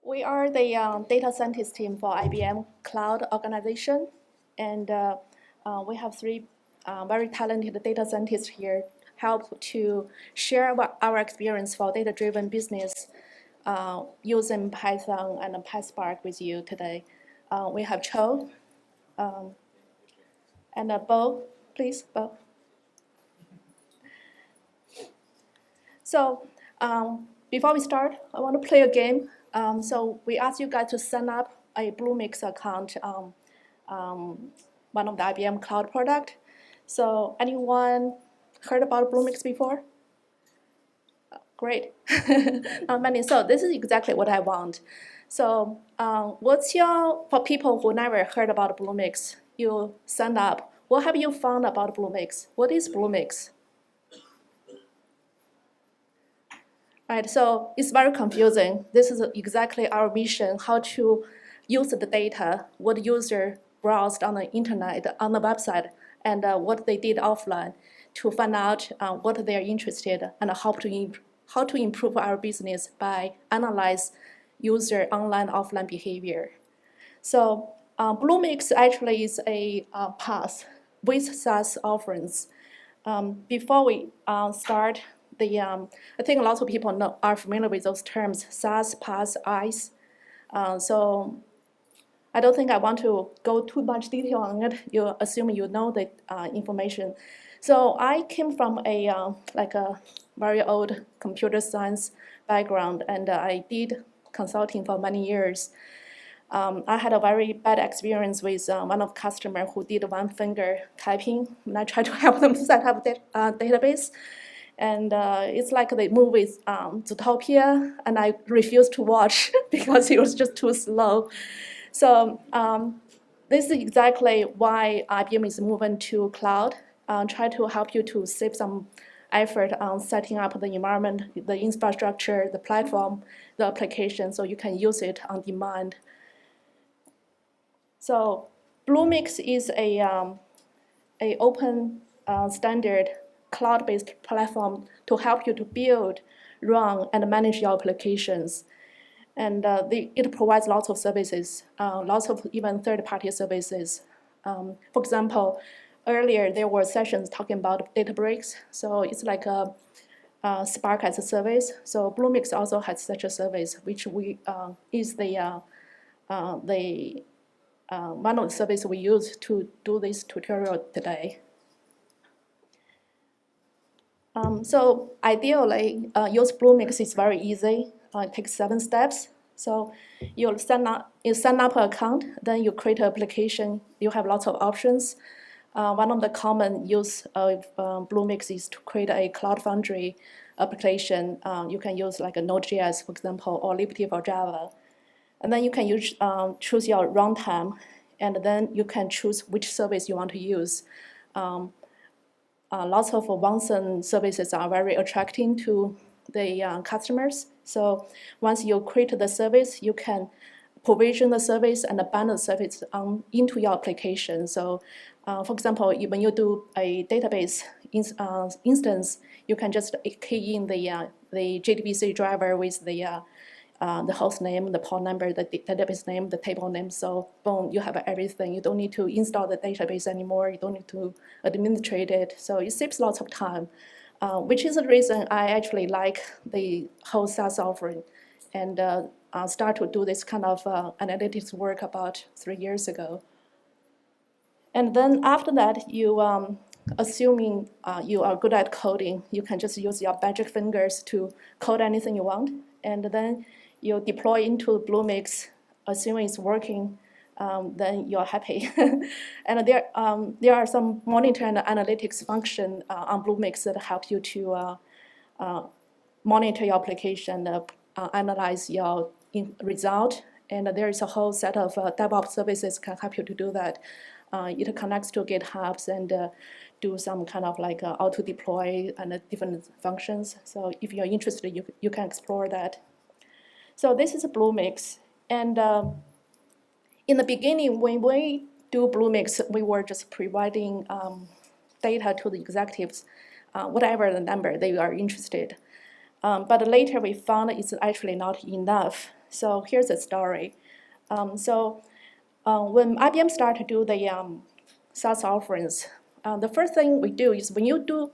We are the data scientist team for IBM Cloud organization, and we have three very talented data scientists here help to share our experience for data-driven business using Python and PySpark with you today. We have Chul and Bo, please, Bo. So before we start, I want to play a game. So we ask you guys to sign up a Bluemix account on one of the IBM Cloud product. So anyone heard about Bluemix before? Great. Not many. So this is exactly what I want. So for people who never heard about Bluemix, you sign up. What have you found about Bluemix? What is Bluemix? Right, so it's very confusing. This is exactly our mission, how to use the data, what user browsed on the internet, on the website, and what they did offline to find out what they're interested and how to improve our business by analyze user online, offline behavior. So Bluemix actually is a PaaS with SaaS offerings. Before we start, I think lots of people are familiar with those terms, SaaS, PaaS, IaaS. So I don't think I want to go too much detail on it. You assume you know the information. So I came from a very old computer science background, and I did consulting for many years. I had a very bad experience with one of customer who did one finger typing when I tried to help them set up a database. And it's like the movie Zootopia, and I refused to watch because it was just too slow. So this is exactly why IBM is moving to cloud, try to help you to save some effort on setting up the environment, the infrastructure, the platform, the application, so you can use it on demand. So Bluemix is a open standard cloud-based platform to help you to build, run, and manage your applications. And it provides lots of services, lots of even third-party services. For example, earlier there were sessions talking about Databricks, so it's like a Spark as a service. So Bluemix also has such a service, which is the one of the services we use to do this tutorial today. So ideally, use Bluemix is very easy. It takes 7 steps. So you sign up an account, then you create an application. You have lots of options. One of the common use of Bluemix is to create a Cloud Foundry application. You can use like a Node.js, for example, or Liberty for Java. And then you can choose your runtime, and then you can choose which service you want to use. Lots of one-cent services are very attracting to the customers. So once you create the service, you can provision the service and bundle the service into your application. So for example, when you do a database instance, you can just key in the JDBC driver with the host name, the port number, the database name, the table name. So boom, you have everything. You don't need to install the database anymore. You don't need to administrate it. So it saves lots of time, which is the reason I actually like the whole SaaS offering, and start to do this kind of analytics work about 3 years ago. And then after that, you assuming you are good at coding, you can just use your magic fingers to code anything you want, and then you deploy into Bluemix, assuming it's working, then you're happy. And there are some monitor and analytics function on Bluemix that help you to monitor your application, analyze your result, and there is a whole set of DevOps services can help you to do that. It connects to GitHub and do some kind of like auto deploy and different functions. So if you're interested, you can explore that. So this is Bluemix, and in the beginning, when we do Bluemix, we were just providing data to the executives, whatever the number they are interested. But later we found it's actually not enough. So here's the story. When IBM started to do the SaaS offerings, the first thing we do is when you do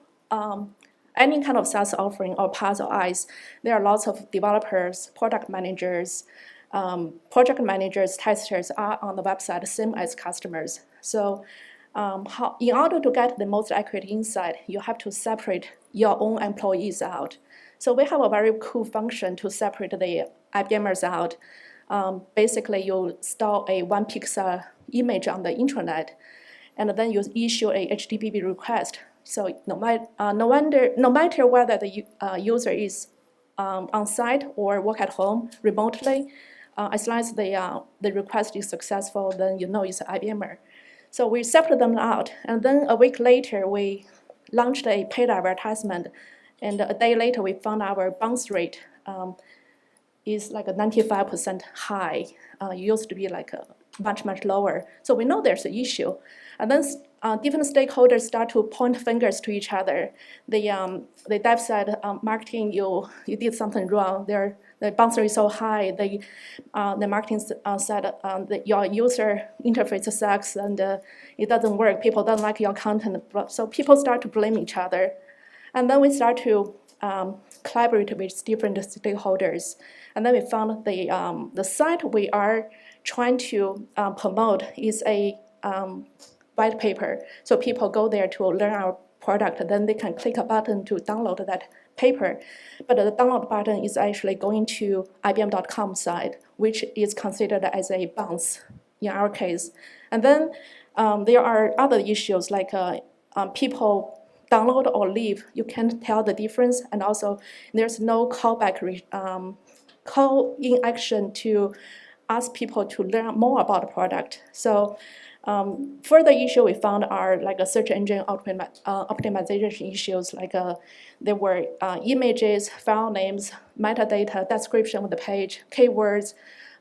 any kind of SaaS offering or PaaS or IaaS, there are lots of developers, product managers, project managers, testers are on the website, same as customers. So in order to get the most accurate insight, you have to separate your own employees out. So we have a very cool function to separate the IBMers out. Basically, you store a 1 pixel image on the intranet, and then you issue a HTTP request. So no matter whether the user is on site or work at home remotely, as long as the request is successful, then you know it's an IBMer. So we separate them out, and then a week later, we launched a paid advertisement, and a day later, we found our bounce rate is like a 95% high. It used to be like much lower. So we know there's an issue. And then different stakeholders start to point fingers to each other. The dev said, marketing, you did something wrong. The bounce rate is so high. The marketing said that your user interface sucks and it doesn't work. People don't like your content. So people start to blame each other. And then we start to collaborate with different stakeholders. And then we found the site we are trying to promote is a white paper. So people go there to learn our product, then they can click a button to download that paper. But the download button is actually going to IBM.com site, which is considered as a bounce in our case. And then there are other issues like people download or leave, you can't tell the difference, and also there's no callback, call in action to ask people to learn more about the product. So further issue we found are like a search engine optimization issues, like there were images, file names, metadata, description of the page, keywords,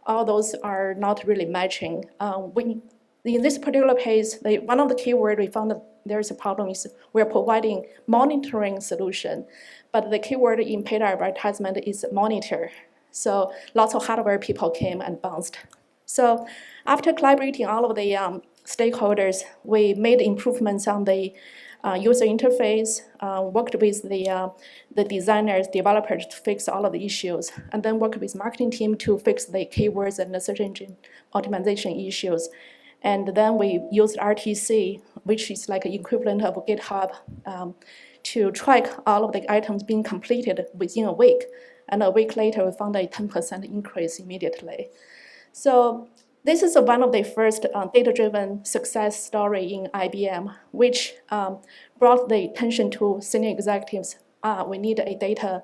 all those are not really matching. In this particular case, one of the keywords we found that there's a problem is we're providing monitoring solution, but the keyword in paid advertisement is monitor. So lots of hardware people came and bounced. So after collaborating all of the stakeholders, we made improvements on the user interface, worked with the designers, developers to fix all of the issues, and then worked with marketing team to fix the keywords and the search engine optimization issues. And then we used RTC, which is like an equivalent of GitHub, to track all of the items being completed within a week. And a week later, we found a 10% increase immediately. So this is one of the first data-driven success story in IBM, which brought the attention to senior executives. We need a data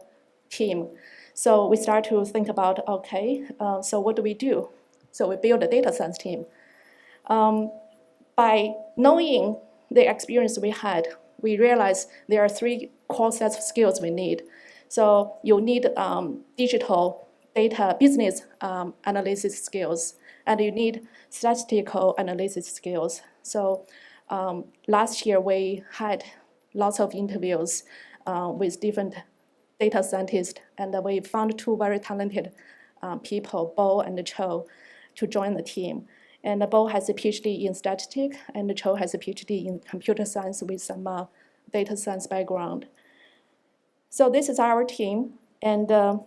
team. So we start to think about, okay, so what do we do? So we build a data science team. By knowing the experience we had, we realized there are 3 core sets of skills we need. So you need digital data business analysis skills, and you need statistical analysis skills. So last year we had lots of interviews with different data scientists, and we found 2 very talented people, Bo and Chul, to join the team. And Bo has a PhD in statistics, and Chul has a PhD in computer science with some data science background. So this is our team, and the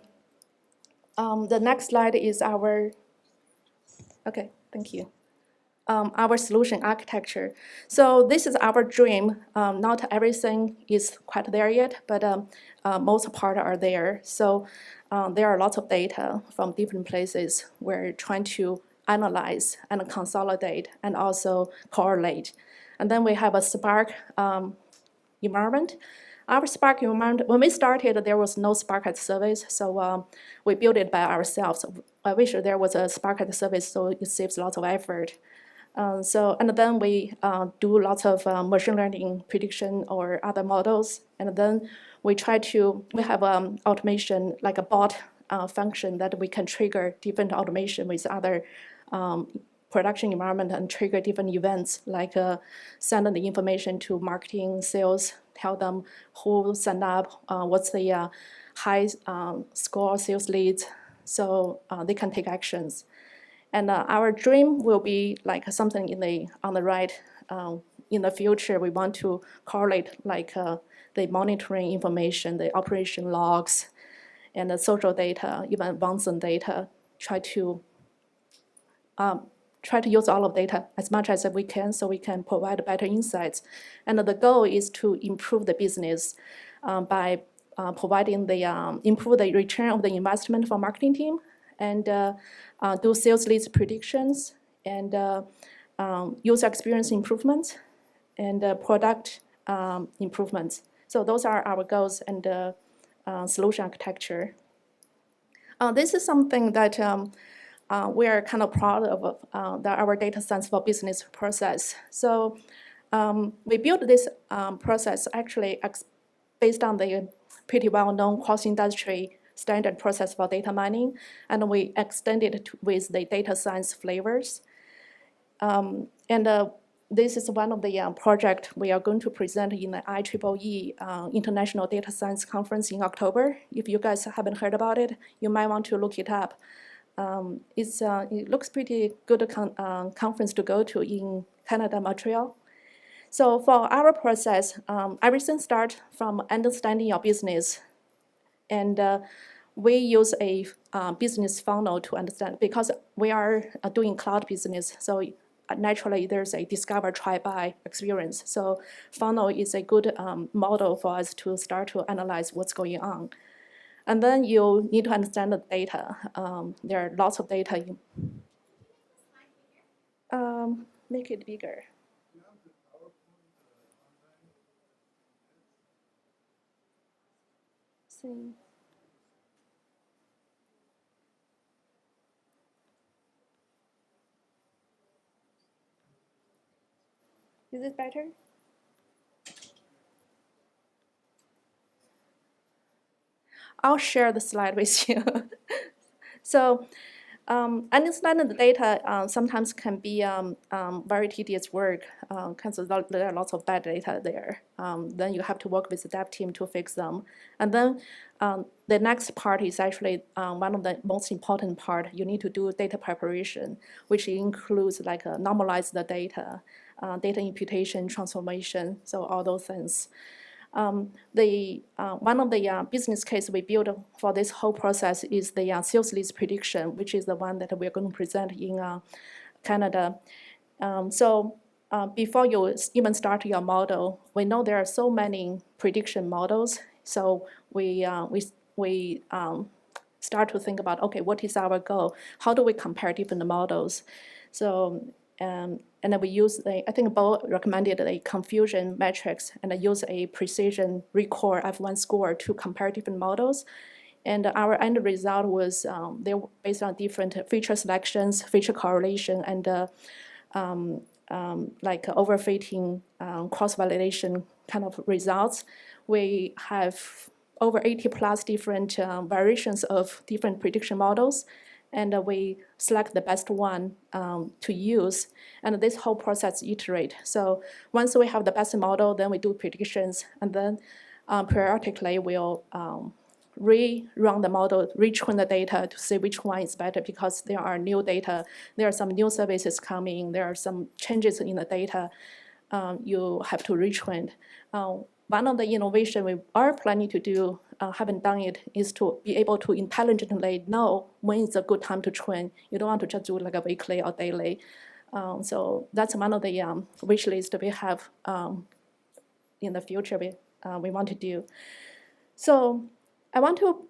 next slide is our, okay, thank you. Our solution architecture. So this is our dream. Not everything is quite there yet, but most part are there. So there are lots of data from different places. We're trying to analyze and consolidate and also correlate. And then we have a Spark environment. Our Spark environment, when we started, there was no Spark as a service, so we built it by ourselves. I wish there was a Spark as a service, so it saves lots of effort. And then we do lots of machine learning prediction or other models, and then we have automation, like a bot function that we can trigger different automation with other production environment and trigger different events, like send the information to marketing, sales, tell them who signed up, what's the high score sales leads. so they can take actions. And our dream will be like something on the right. In the future, we want to correlate like the monitoring information, the operation logs, and the social data, even Bunsen data. Try to use all of data as much as we can, so we can provide better insights. And the goal is to improve the business by providing improve the return of the investment for marketing team, and do sales leads predictions, and user experience improvements, and product improvements. So those are our goals and solution architecture. This is something that we are kind of proud of, our data science for business process. So we built this process actually based on the pretty well-known cross-industry standard process for data mining, and we extended it with the data science flavors. This is one of the projects we are going to present in the IEEE International Data Science Conference in October. If you guys haven't heard about it, you might want to look it up. It looks pretty good conference to go to in Canada, Montreal. So for our process, everything starts from understanding your business, and we use a business funnel to understand, because we are doing cloud business, so naturally there's a discover, try, buy experience. So funnel is a good model for us to start to analyze what's going on. And then you need to understand the data. There are lots of data. Make it bigger. See. Is it better? I'll share the slide with you. So understanding the data sometimes can be very tedious work, because there are lots of bad data there. Then you have to work with the dev team to fix them. And then the next part is actually one of the most important part. You need to do data preparation, which includes like normalize the data, data imputation, transformation, so all those things. One of the business case we built for this whole process is the sales leads prediction, which is the one that we're going to present in Canada. Before you even start your model, we know there are so many prediction models. So we start to think about, okay, what is our goal? How do we compare different models? So and then we use I think Bo recommended a confusion matrix, and I use a precision recall F1 score to compare different models. And our end result was they were based on different feature selections, feature correlation, and like overfitting, cross-validation kind of results. We have over 80 plus different variations of different prediction models, and we select the best one to use. And this whole process iterate. So once we have the best model, then we do predictions, and then periodically we'll rerun the model, retrain the data to see which one is better, because there are new data, there are some new services coming, there are some changes in the data you have to retrain. One of the innovation we are planning to do, haven't done it, is to be able to intelligently know when is a good time to train. You don't want to just do like a weekly or daily. So that's one of the wish list we have in the future we want to do. So I want to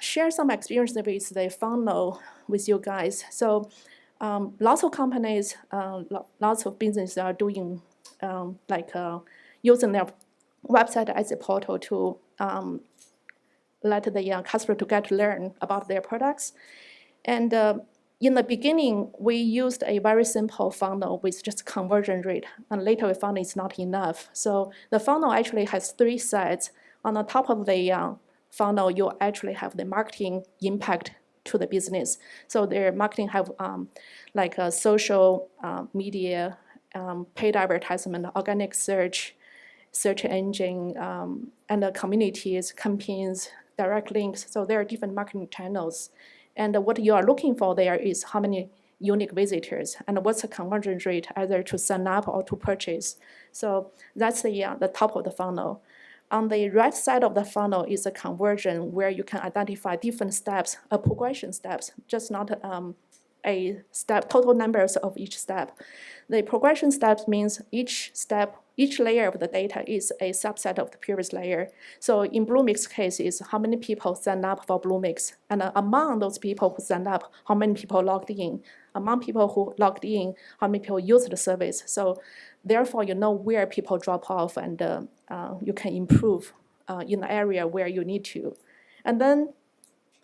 share some experience with the funnel with you guys. So lots of companies, lots of businesses are doing using their website as a portal to let the customer to get to learn about their products. And in the beginning, we used a very simple funnel with just conversion rate, and later we found it's not enough. So the funnel actually has 3 sides. On the top of the funnel, you actually have the marketing impact to the business. So their marketing have like a social media, paid advertisement, organic search engine, and the communities, campaigns, direct links. So there are different marketing channels. And what you are looking for there is how many unique visitors and what's the conversion rate either to sign up or to purchase. So that's the top of the funnel. On the right side of the funnel is a conversion where you can identify different steps, progression steps, just not a step, total numbers of each step. The progression steps means each step, each layer of the data is a subset of the previous layer. So in Bluemix case is how many people signed up for Bluemix, and among those people who signed up, how many people logged in. Among people who logged in, how many people used the service. So therefore, you know where people drop off, and you can improve in the area where you need to. And then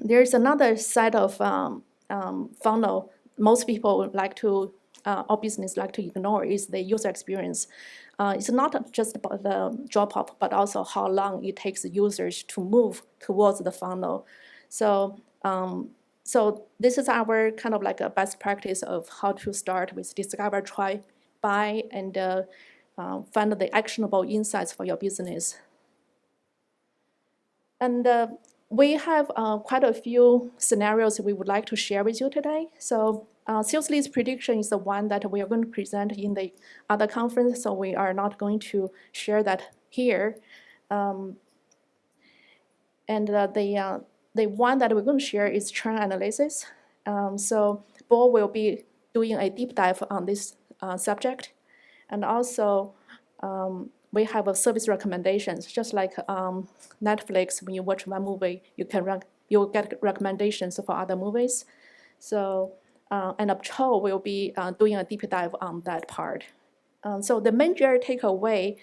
there's another side of funnel most people like to, or business like to ignore is the user experience. It's not just about the drop-off, but also how long it takes users to move towards the funnel. So, so this is our kind of like a best practice of how to start with discover, try, buy, and find the actionable insights for your business. And we have quite a few scenarios we would like to share with you today. So sales leads prediction is the one that we are going to present in the other conference, so we are not going to share that here. And the one that we're going to share is churn analysis. So Bo will be doing a deep dive on this subject. And also, we have a service recommendations, just like Netflix. When you watch one movie, you'll get recommendations for other movies. So, and Chul will be doing a deep dive on that part. So the major takeaway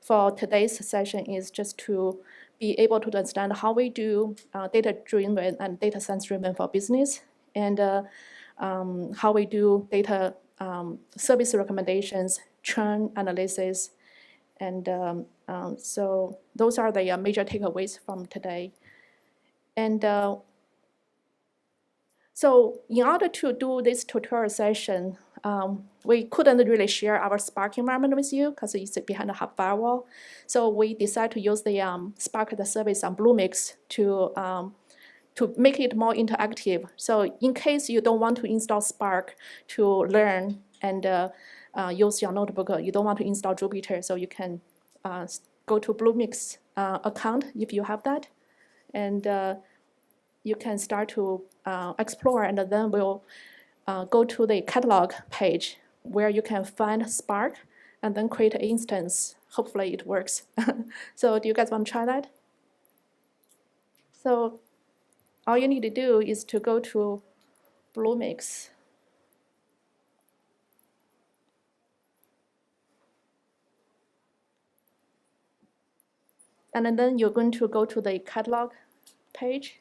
for today's session is just to be able to understand how we do data-driven and data science-driven for business, and how we do data service recommendations, churn analysis, and so those are the major takeaways from today. And so in order to do this tutorial session, we couldn't really share our Spark environment with you because it's behind a hub firewall. So we decided to use the Spark the service on Bluemix to make it more interactive. So in case you don't want to install Spark to learn and use your notebook, you don't want to install Jupyter, so you can go to Bluemix account if you have that, and you can start to explore, and then we'll go to the catalog page where you can find Spark and then create an instance. Hopefully it works. So do you guys want to try that? So all you need to do is to go to Bluemix. And then you're going to go to the catalog page.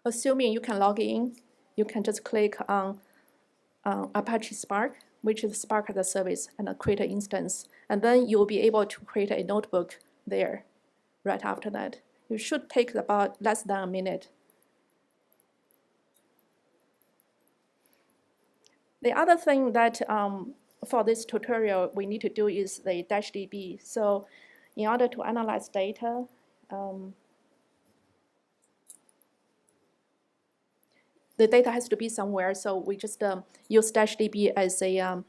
Assuming you can log in, you can just click on Apache Spark, which is Spark as a service, and create an instance. And then you'll be able to create a notebook there right after that. It should take about less than a minute. The other thing that for this tutorial we need to do is the -db. So in order to analyze data, the data has to be somewhere, so we just use -db as a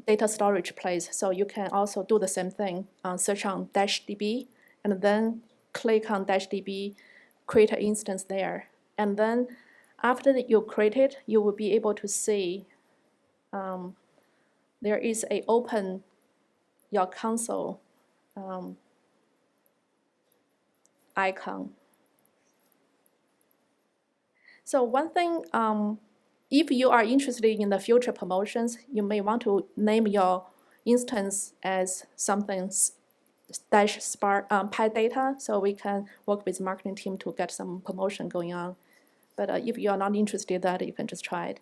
data storage place. So you can also do the same thing, search on -db, and then click on -db, create an instance there. And then after you create it, you will be able to see there is a open your console icon. So one thing, if you are interested in the future promotions, you may want to name your instance as something -spark PyData, so we can work with the marketing team to get some promotion going on. But if you are not interested in that, you can just try it.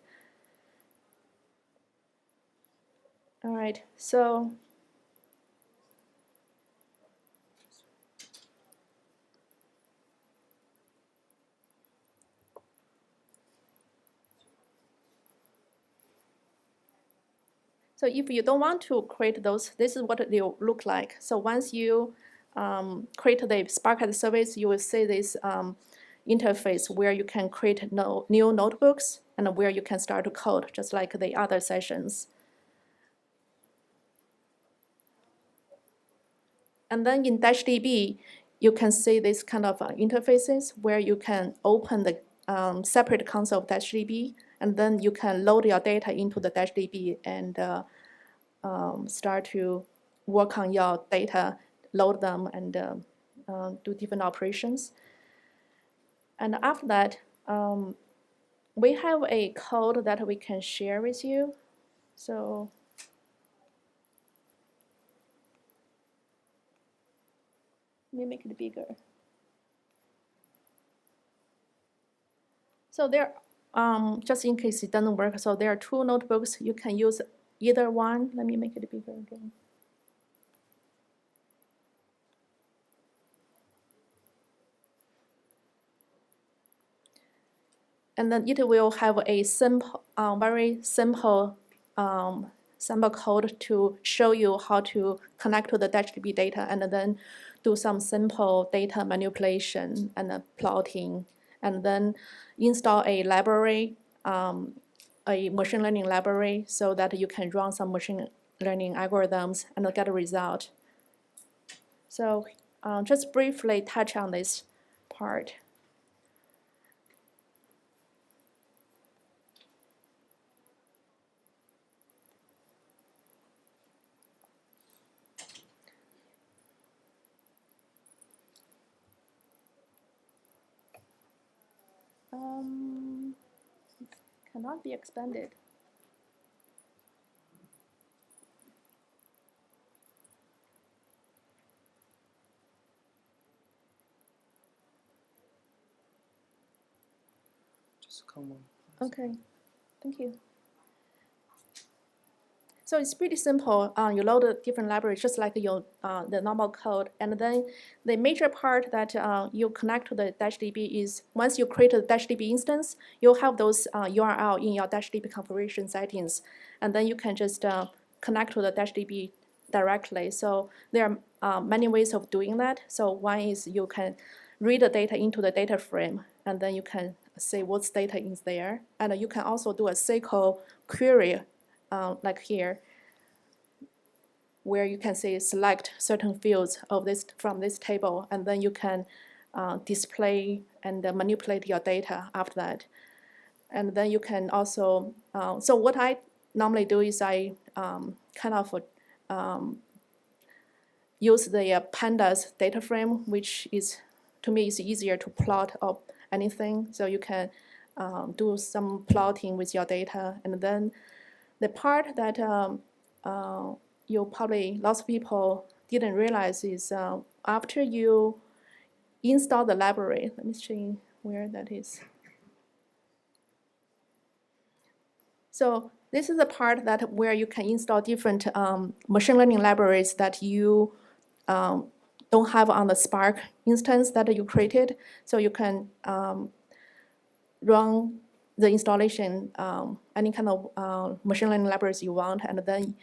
All right, so So if you don't want to create those, this is what they look like. So once you create the Spark as a service, you will see this interface where you can create new notebooks and where you can start to code, just like the other sessions. And then in DashDB, you can see this kind of interfaces where you can open the separate console of DashDB, and then you can load your data into the DashDB and start to work on your data, load them, and do different operations. And after that, we have a code that we can share with you. So let me make it bigger. So there, just in case it doesn't work, so there are two notebooks. You can use either one. Let me make it bigger again. And then it will have a simple, very simple sample code to show you how to connect to the DashDB data and then do some simple data manipulation and plotting, and then install a library, a machine learning library, so that you can run some machine learning algorithms and get a result. So just briefly touch on this part. Cannot be expanded. Just come on. Okay, thank you. So it's pretty simple. You load a different libraries just like your the normal code, and then the major part that you connect to the DashDB is once you create a DashDB instance, you'll have those URL in your DashDB configuration settings, and then you can just connect to the DashDB directly. So there are many ways of doing that. So one is you can read the data into the data frame, and then you can say what's data is there, and you can also do a SQL query. Like here, where you can say select certain fields of this from this table, and then you can display and manipulate your data after that. And then you can also, so what I normally do is I kind of use the pandas data frame, which is, to me, is easier to plot of anything. So you can do some plotting with your data, and then the part that you probably, lots of people didn't realize is after you install the library, let me see where that is. So this is the part that where you can install different machine learning libraries that you don't have on the Spark instance that you created. So you can run the installation, any kind of machine learning libraries you want, and then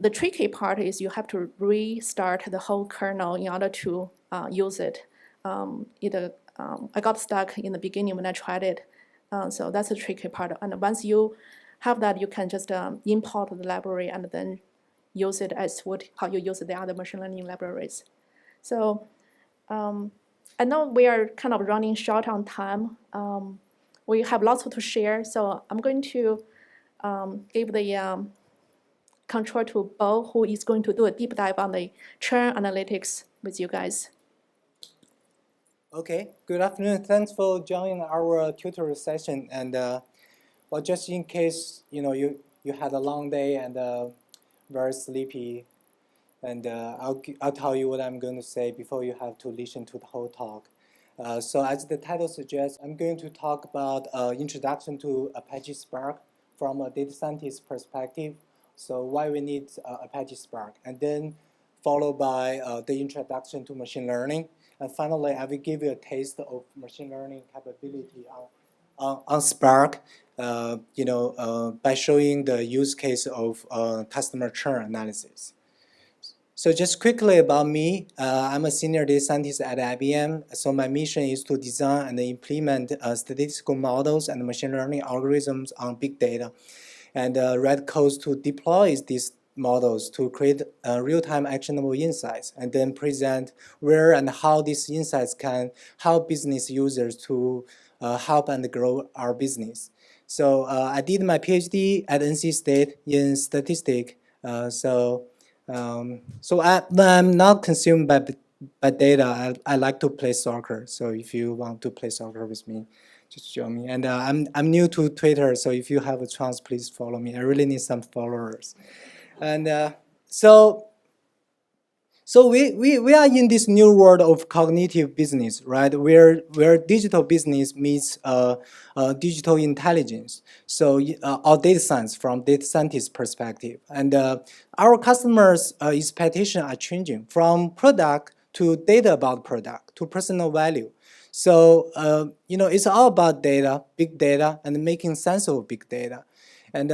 the tricky part is you have to restart the whole kernel in order to use it. I got stuck in the beginning when I tried it, so that's the tricky part. And once you have that, you can just import the library and then use it as how you use the other machine learning libraries. So I know we are kind of running short on time. We have lots to share, so I'm going to give the control to Bo, who is going to do a deep dive on the churn analytics with you guys. Okay, good afternoon. Thanks for joining our tutorial session. And well, just in case you had a long day and very sleepy, and I'll tell you what I'm going to say before you have to listen to the whole talk. So as the title suggests, I'm going to talk about introduction to Apache Spark from a data scientist perspective. So why we need Apache Spark, and then followed by the introduction to machine learning. And finally, I will give you a taste of machine learning capability on Spark, by showing the use case of customer churn analysis. So just quickly about me, I'm a senior data scientist at IBM. So my mission is to design and implement statistical models and machine learning algorithms on big data, and write codes to deploy these models to create real-time actionable insights, and then present where and how these insights can help business users to help and grow our business. So I did my PhD at NC State in statistics. When I'm not consumed by data, I like to play soccer. So if you want to play soccer with me, just join me. And I'm new to Twitter, so if you have a chance, please follow me. I really need some followers. And so we are in this new world of cognitive business, right? Where digital business meets digital intelligence. So or data science from data scientist perspective, and our customers' expectations are changing from product to data about product to personal value. So it's all about data, big data, and making sense of big data, and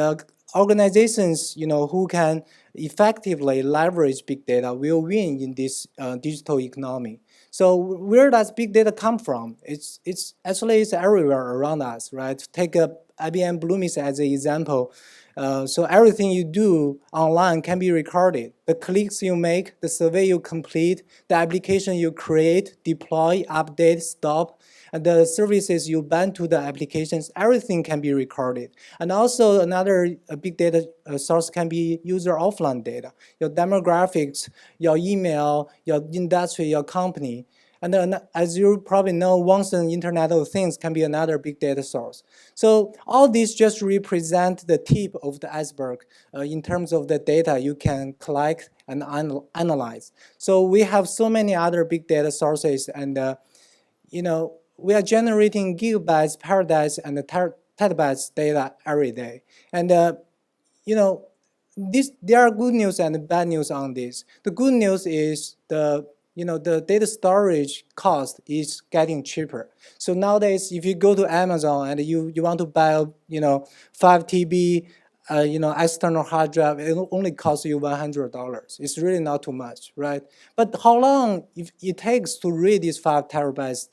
organizations who can effectively leverage big data will win in this digital economy. So where does big data come from? It's everywhere around us, right? Take IBM Bluemix as an example. So everything you do online can be recorded. The clicks you make, the survey you complete, the application you create, deploy, update, stop, and the services you bind to the applications, everything can be recorded. And also another big data source can be user offline data, your demographics, your email, your industry, your company. And then, as you probably know, once an Internet of Things can be another big data source. So all these just represent the tip of the iceberg in terms of the data you can collect and analyze. So we have so many other big data sources, and we are generating gigabytes, petabytes, and terabytes data every day. And there are good news and bad news on this. The good news is the data storage cost is getting cheaper. So nowadays, if you go to Amazon and you want to buy a 5 TB external hard drive, it only costs you $100. It's really not too much, right? But how long it takes to read these 5 terabytes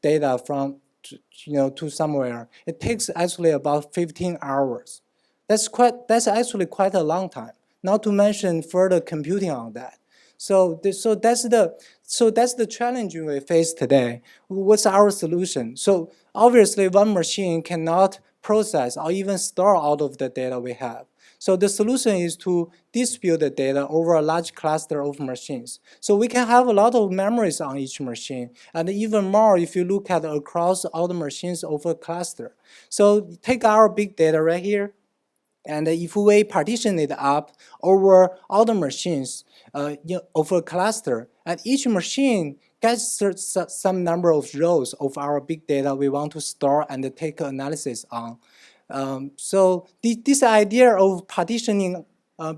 data from to somewhere? It takes actually about 15 hours. That's actually quite a long time. Not to mention further computing on that. So that's the challenge we face today. What's our solution? So obviously, one machine cannot process or even store all of the data we have. So the solution is to distribute the data over a large cluster of machines. So we can have a lot of memories on each machine, and even more if you look at across all the machines of a cluster. So take our big data right here, and if we partition it up over all the machines over a cluster, and each machine gets some number of rows of our big data we want to store and take analysis on. So this idea of partitioning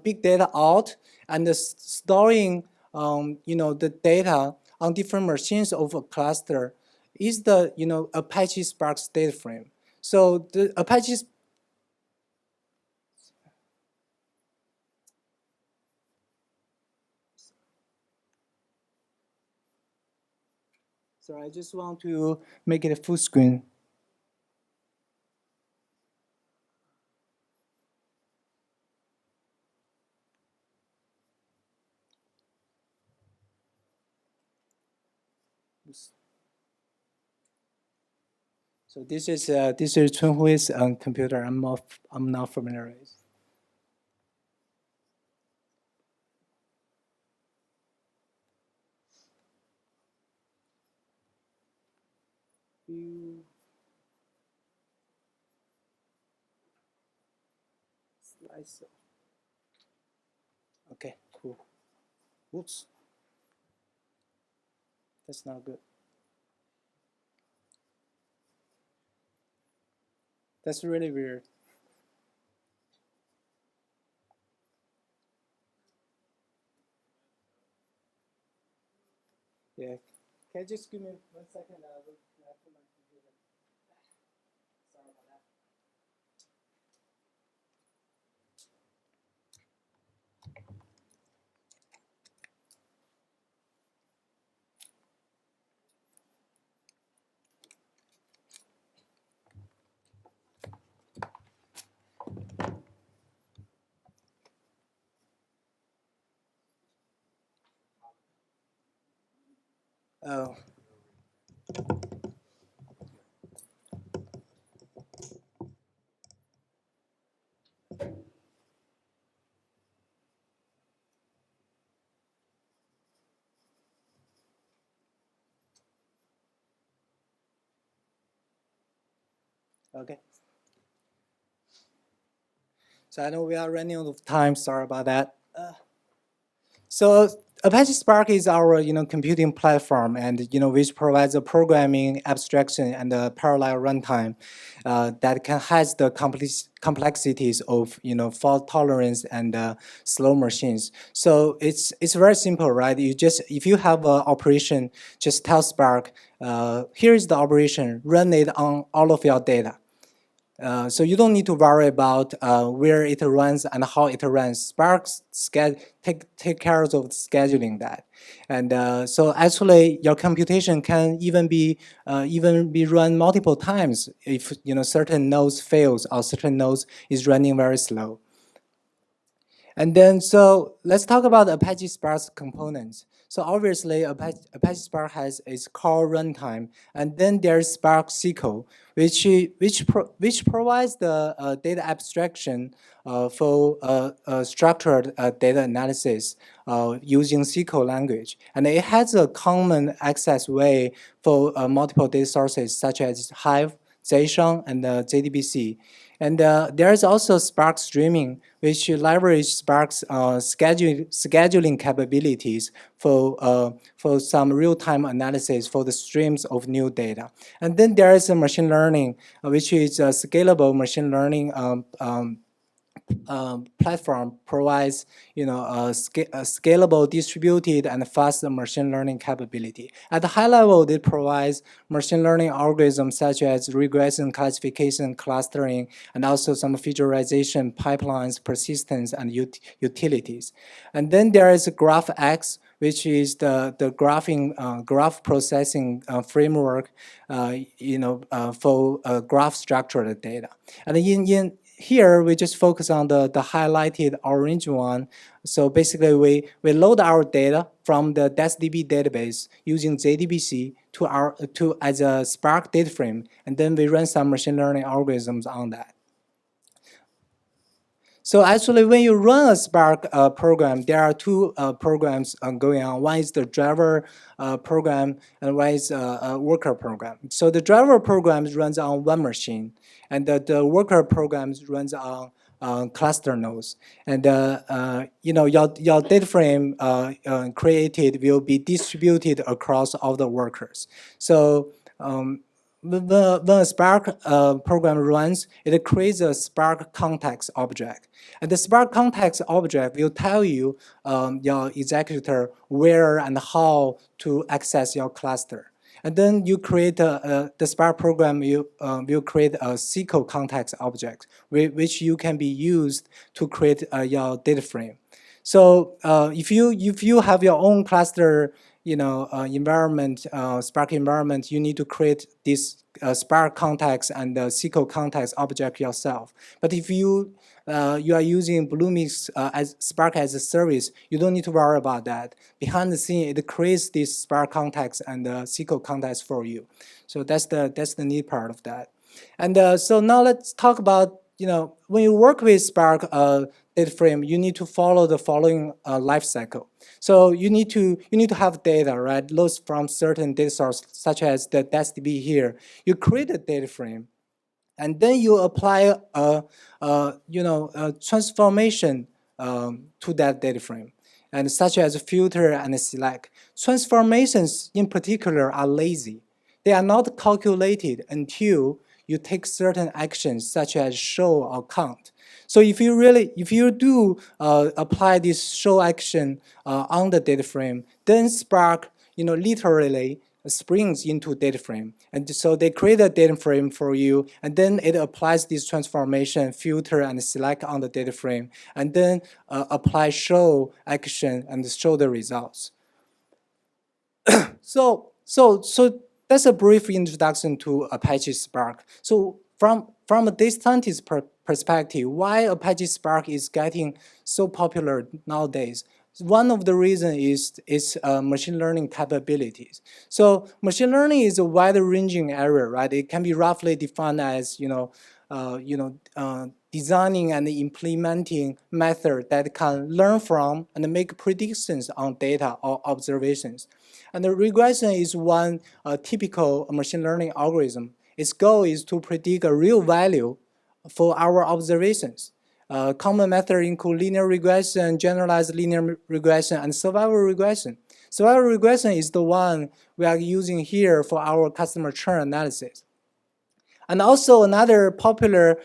big data out and storing the data on different machines of a cluster is the Apache Spark data frame. So the Apache So I just want to make it a full screen. So this is Chunhui's computer. I'm not familiar with. Okay, cool. Oops, that's not good. That's really weird. Yeah. Can you just give me 1 second? I will put my computer. Oh. Okay. So I know we are running out of time. Sorry about that. So Apache Spark is our computing platform, and which provides a programming abstraction and a parallel runtime that can has the complexities of fault tolerance and slow machines. So it's very simple, right? You just if you have an operation, just tell Spark, here is the operation, run it on all of your data. So you don't need to worry about where it runs and how it runs. Spark take care of scheduling that, and so actually your computation can even be run multiple times if certain nodes fails or certain nodes is running very slow. And then, so let's talk about Apache Spark's components. So obviously, Apache Spark has its core runtime, and then there's Spark SQL, which provides the data abstraction for structured data analysis using SQL language, and it has a common access way for multiple data sources such as Hive, JSON, and JDBC. And there is also Spark Streaming, which leverage Spark's scheduling capabilities for some real-time analysis for the streams of new data. And then there is a machine learning, which is a scalable machine learning platform provides a scalable, distributed, and fast machine learning capability. At the high level, it provides machine learning algorithms such as regression, classification, clustering, and also some featureization, pipelines, persistence, and utilities. And then there is GraphX, which is the graph processing framework, for graph structured data. And here, we just focus on the highlighted orange one. So basically, we load our data from the DSDB database using JDBC as a Spark data frame, and then we run some machine learning algorithms on that. So actually, when you run a Spark program, there are two programs going on. One is the driver program, and one is a worker program. So the driver program runs on one machine, and the worker program runs on cluster nodes. And your data frame created will be distributed across all the workers. So when a Spark program runs, it creates a Spark context object. And the Spark context object will tell you, your executor, where and how to access your cluster. And then you create the Spark program will create a SQL context object, which you can be used to create your data frame. So if you have your own cluster environment, Spark environment, you need to create this Spark context and the SQL context object yourself. But if you are using Bluemix as Spark as a service, you don't need to worry about that. Behind the scene, it creates this Spark context and the SQL context for you. So that's the neat part of that. And so now let's talk about when you work with Spark data frame, you need to follow the following life cycle. So you need to have data, right? Loads from certain data source, such as the DSDB here. You create a data frame, and then you apply a transformation to that data frame, and such as filter and select. Transformations in particular are lazy. They are not calculated until you take certain actions such as show or count. So if you do apply this show action on the data frame, then Spark literally springs into data frame. And so they create a data frame for you, and then it applies this transformation, filter, and select on the data frame, and then apply show action and show the results. So that's a brief introduction to Apache Spark. So from a data scientist perspective, why Apache Spark is getting so popular nowadays? One of the reasons is machine learning capabilities. So machine learning is a wide-ranging area, right? It can be roughly defined as designing and implementing method that can learn from and make predictions on data or observations. And the regression is one typical machine learning algorithm. Its goal is to predict a real value for our observations. Common methods include linear regression, generalized linear regression, and survival regression. Survival regression is the one we are using here for our customer churn analysis. And also another popular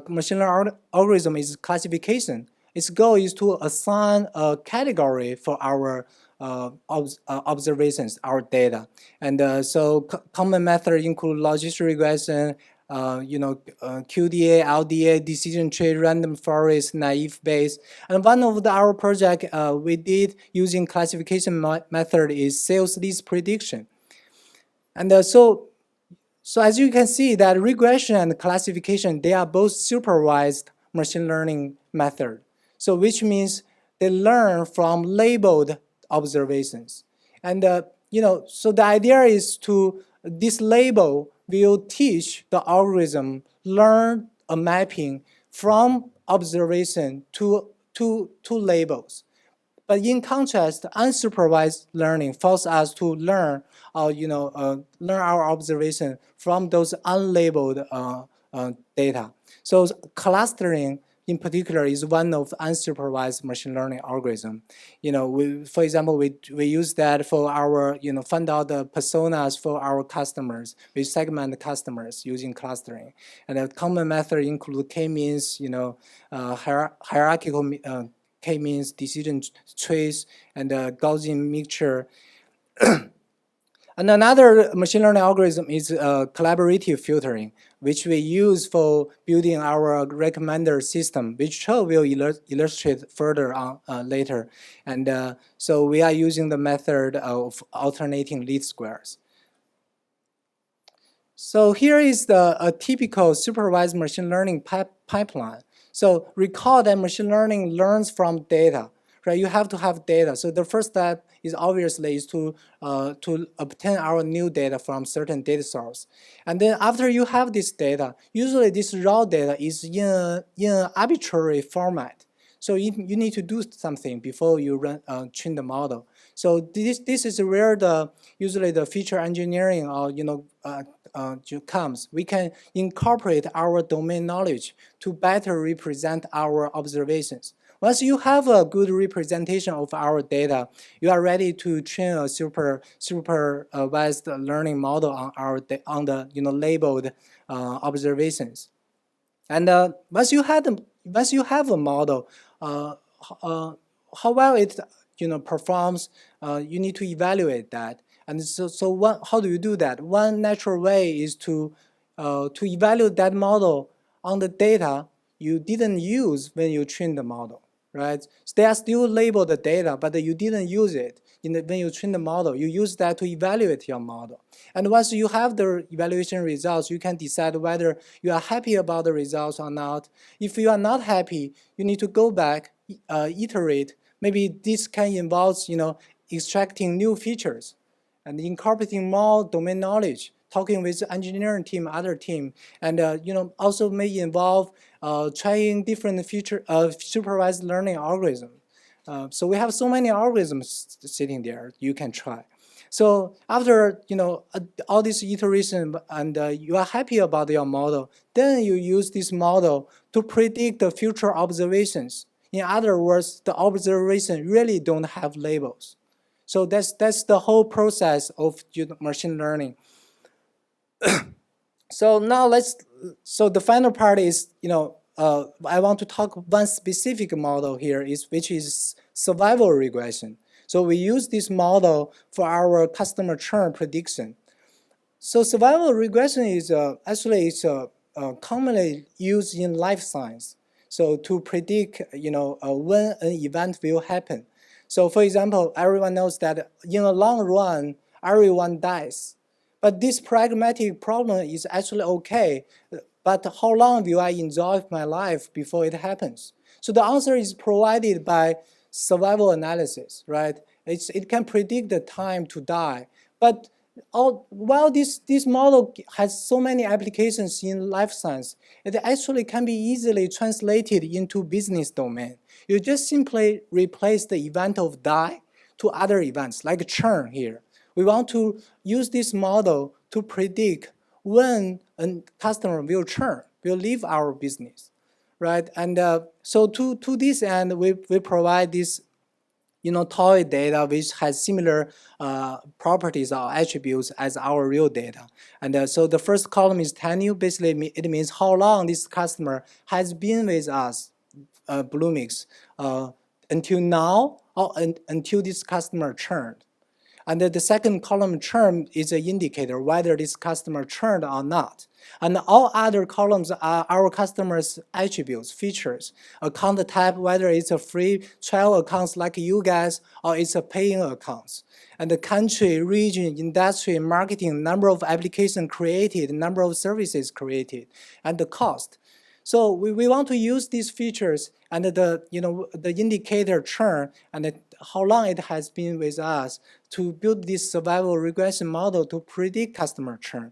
machine learning algorithm is classification. Its goal is to assign a category for our observations, our data. And so common methods include logistic regression, QDA, LDA, decision tree, random forest, naive Bayes. And one of our project we did using classification method is sales leads prediction. And so as you can see that regression and classification, they are both supervised machine learning method. So which means they learn from labeled observations. So the idea is to this label will teach the algorithm learn a mapping from observation to labels. But in contrast, unsupervised learning forces us to learn our observation from those unlabeled data. So clustering in particular is one of unsupervised machine learning algorithm. For example, we use that for our, find out the personas for our customers. We segment the customers using clustering. And a common method include k-means, hierarchical k-means, decision trees, and Gaussian mixture. And another machine learning algorithm is collaborative filtering, which we use for building our recommender system, which Chul will illustrate further on later. So we are using the method of alternating least squares. So here is a typical supervised machine learning pipeline. So recall that machine learning learns from data, right? You have to have data. So the first step is obviously to obtain our new data from certain data source. And then after you have this data, usually this raw data is in an arbitrary format. So you need to do something before you train the model. So this is where usually the feature engineering or comes. We can incorporate our domain knowledge to better represent our observations. Once you have a good representation of our data, you are ready to train a supervised learning model on the labeled observations. And once you have a model, how well it performs, you need to evaluate that. And how do you do that? One natural way is to evaluate that model on the data you didn't use when you trained the model, right? So they are still labeled the data, but you didn't use it when you train the model. You use that to evaluate your model. And once you have the evaluation results, you can decide whether you are happy about the results or not. If you are not happy, you need to go back, iterate. Maybe this can involve, extracting new features and incorporating more domain knowledge, talking with engineering team, other team, and also may involve trying different supervised learning algorithms. So we have so many algorithms sitting there you can try. So after all this iteration and you are happy about your model, then you use this model to predict the future observations. In other words, the observation really don't have labels. So that's the whole process of machine learning. So now so the final part is, I want to talk one specific model here, which is survival regression. So we use this model for our customer churn prediction. So survival regression is actually commonly used in life science. So to predict, when an event will happen. So for example, everyone knows that in the long run, everyone dies. But this pragmatic problem is actually okay. But how long will I enjoy my life before it happens? So the answer is provided by survival analysis, right? It can predict the time to die. But while this model has so many applications in life science, it actually can be easily translated into business domain. You just simply replace the event of die to other events, like churn here. We want to use this model to predict when a customer will churn, will leave our business, right? And so to this end, we provide this toy data which has similar properties or attributes as our real data. And so the first column is tenure. Basically, it means how long this customer has been with us, Bluemix, until now, or until this customer churned. And the second column, churn, is an indicator whether this customer churned or not. And all other columns are our customers' attributes, features, account type, whether it's a free trial accounts like you guys, or it's a paying accounts. And the country, region, industry, marketing, number of applications created, number of services created, and the cost. So we want to use these features and the indicator churn and how long it has been with us to build this survival regression model to predict customer churn.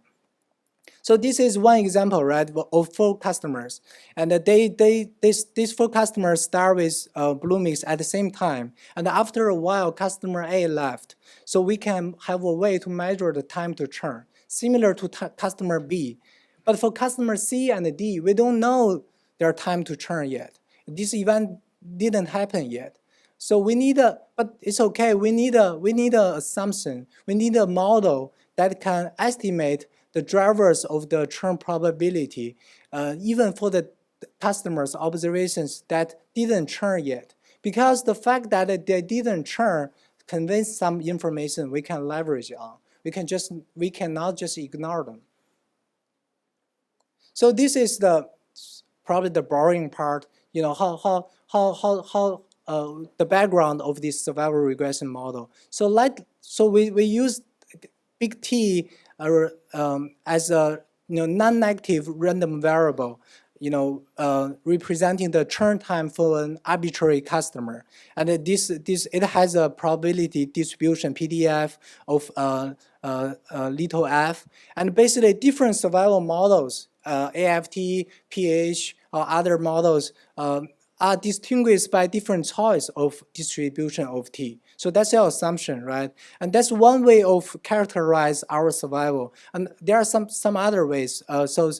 So this is one example, right, of 4 customers, and these 4 customers start with Bluemix at the same time, and after a while, customer A left. So we can have a way to measure the time to churn, similar to customer B. But for customer C and D, we don't know their time to churn yet. This event didn't happen yet. So we need but it's okay. We need a assumption. We need a model that can estimate the drivers of the churn probability, even for the customers' observations that didn't churn yet. Because the fact that they didn't churn conveys some information we can leverage on. We cannot just ignore them. So this is probably the boring part. How the background of this survival regression model. So we use big T as a non-negative random variable, representing the churn time for an arbitrary customer, and it has a probability distribution PDF of little f, and basically different survival models, AFT, PH, or other models are distinguished by different choice of distribution of T. So that's your assumption, right? And that's one way of characterize our survival. And there are some other ways. So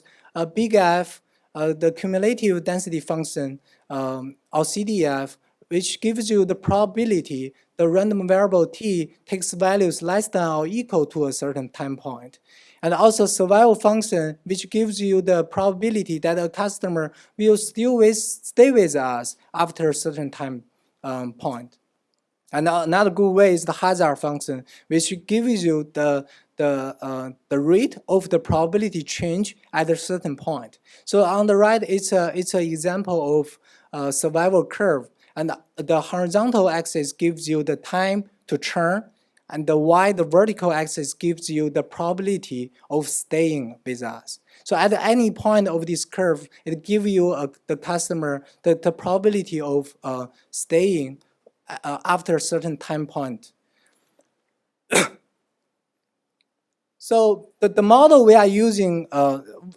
big F, the cumulative density function, or CDF, which gives you the probability the random variable T takes values less than or equal to a certain time point. And also survival function, which gives you the probability that a customer will still stay with us after a certain time point. And another good way is the hazard function, which gives you the rate of the probability change at a certain point. So on the right, it's an example of survival curve. And the horizontal axis gives you the time to churn, and the vertical axis gives you the probability of staying with us. So at any point of this curve, it gives you the customer the probability of staying after a certain time point. So the model we are using,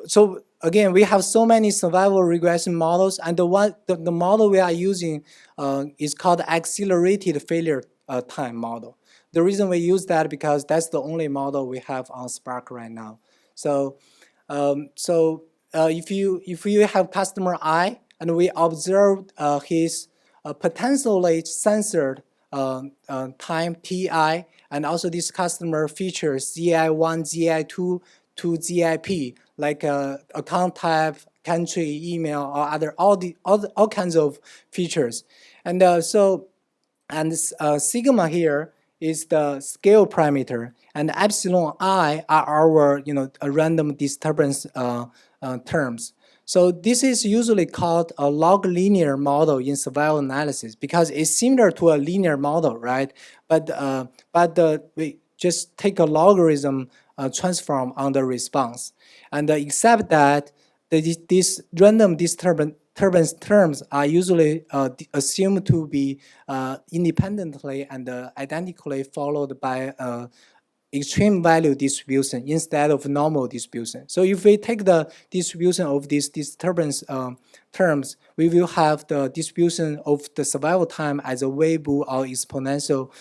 so again, we have so many survival regression models, and the model we are using is called accelerated failure time model. The reason we use that because that's the only model we have on Spark right now. So if you have customer I and we observe his potentially censored time TI, and also this customer features ZI1, ZI2 to ZIP, like account type, country, email, or all kinds of features. And sigma here is the scale parameter, and epsilon I are our random disturbance terms. So this is usually called a log linear model in survival analysis because it's similar to a linear model, right? But we just take a logarithm transform on the response, and except that this random disturbance turbulence terms are usually assumed to be independently and identically followed by extreme value distribution instead of normal distribution. So if we take the distribution of these disturbance terms, we will have the distribution of the survival time as a Weibull or exponential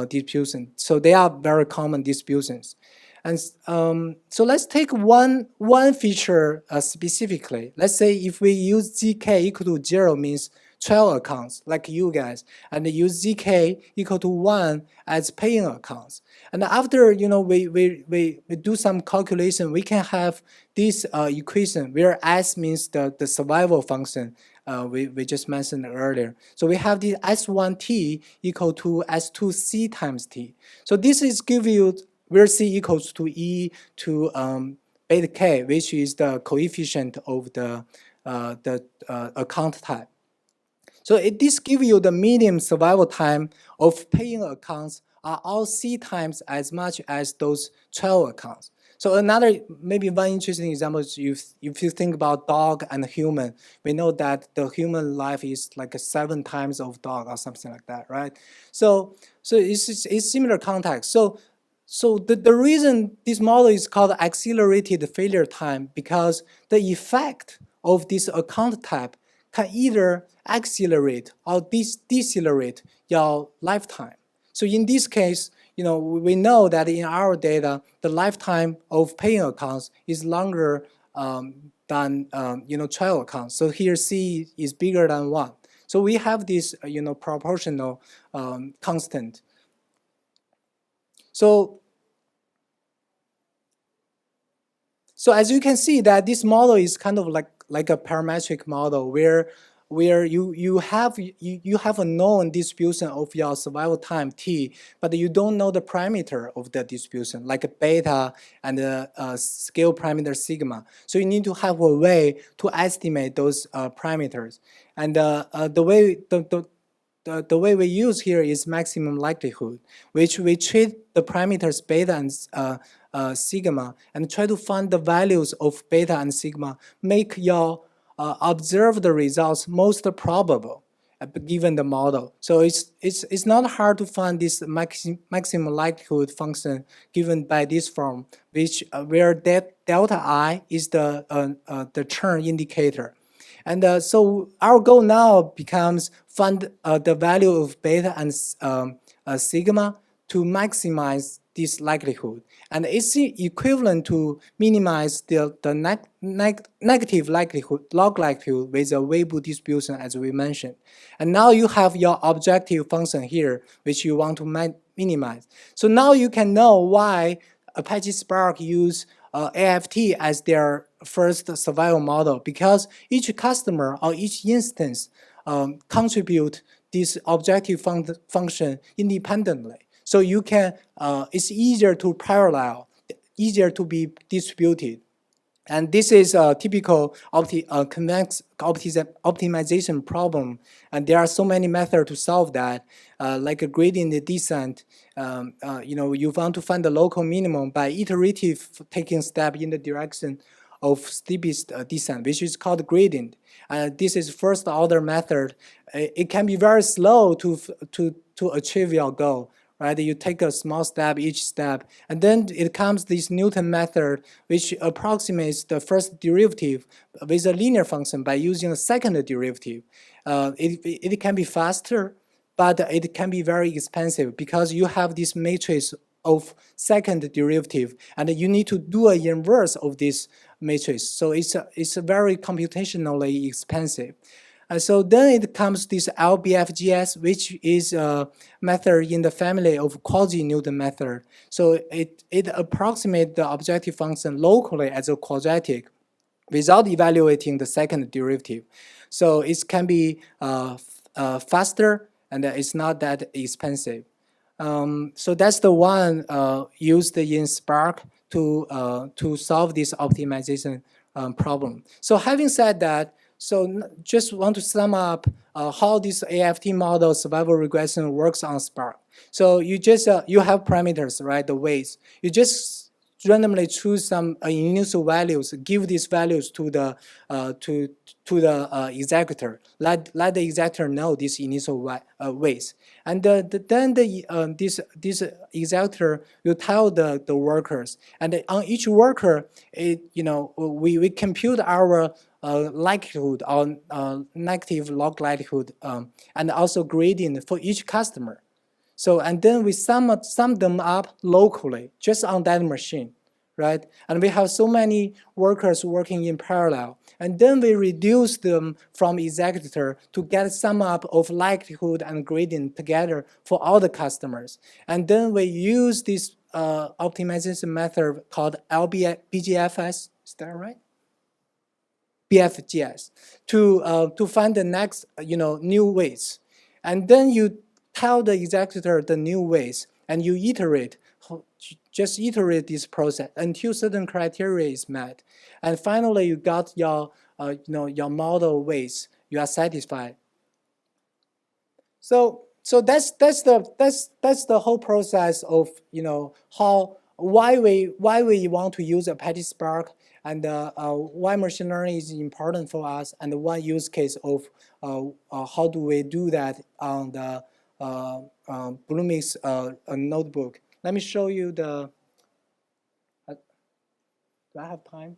distribution. So they are very common distributions. And so let's take one feature specifically. Let's say if we use zk equal to 0 means trial accounts like you guys, and use zk equal to 1 as paying accounts. And after we do some calculation, we can have this equation where S means the survival function we just mentioned earlier. So we have the S1t equal to S2c times t. So this is give you where c equals to e to beta k, which is the coefficient of the account type. So this gives you the median survival time of paying accounts are all C times as much as those trial accounts. So another, maybe one interesting example is if you think about dog and human, we know that the human life is like 7 times of dog or something like that, right? So it's similar context. So the reason this model is called accelerated failure time, because the effect of this account type can either accelerate or decelerate your lifetime. So in this case, we know that in our data, the lifetime of paying accounts is longer than trial accounts. So here C is bigger than 1. So we have this proportional constant. So as you can see that this model is kind of like a parametric model where you have a known distribution of your survival time t, but you don't know the parameter of the distribution like a beta and a scale parameter sigma. So you need to have a way to estimate those parameters. And the way we use here is maximum likelihood, which we treat the parameters beta and sigma and try to find the values of beta and sigma, make your observed results most probable given the model. So it's not hard to find this maximum likelihood function given by this form, which where delta I is the churn indicator. And so our goal now becomes find the value of beta and sigma to maximize this likelihood. And it's equivalent to minimize the negative likelihood, log likelihood with a Weibull distribution as we mentioned. And now you have your objective function here, which you want to minimize. So now you can know why Apache Spark use AFT as their first survival model, because each customer or each instance contribute this objective function independently. So you can, it's easier to parallel, easier to be distributed. And this is a typical convex optimization problem. And there are so many methods to solve that, like a gradient descent. You want to find the local minimum by iterative taking step in the direction of steepest descent, which is called gradient. This is first order method. It can be very slow to achieve your goal. Right, you take a small step each step, and then it comes this Newton method, which approximates the first derivative with a linear function by using a second derivative. It can be faster, but it can be very expensive because you have this matrix of second derivative, and you need to do an inverse of this matrix. So it's very computationally expensive. And so then it comes this LBFGS, which is a method in the family of quasi-Newton method. So it approximates the objective function locally as a quadratic without evaluating the second derivative. So it can be faster, and it's not that expensive. So that's the one used in Spark to solve this optimization problem. So having said that, so just want to sum up how this AFT model survival regression works on Spark. So you just you have parameters, right? The weights. You just randomly choose some initial values, give these values to the executor. Let the executor know this initial ways, and then this executor will tell the workers, and on each worker, we compute our likelihood or negative log likelihood, and also gradient for each customer. So, and then we sum them up locally, just on that machine, right? And we have so many workers working in parallel. And then we reduce them from executor to get sum up of likelihood and gradient together for all the customers. And then we use this optimization method called BGFS, is that right? BFGS, to find the next, new ways. And then you tell the executor the new ways, and you iterate, just iterate this process until certain criteria is met. And finally, you got your, your model ways. You are satisfied. So that's the whole process of why we want to use a PySpark, and why machine learning is important for us, and one use case of how do we do that on the Bluemix notebook. Let me show you the. Do I have time?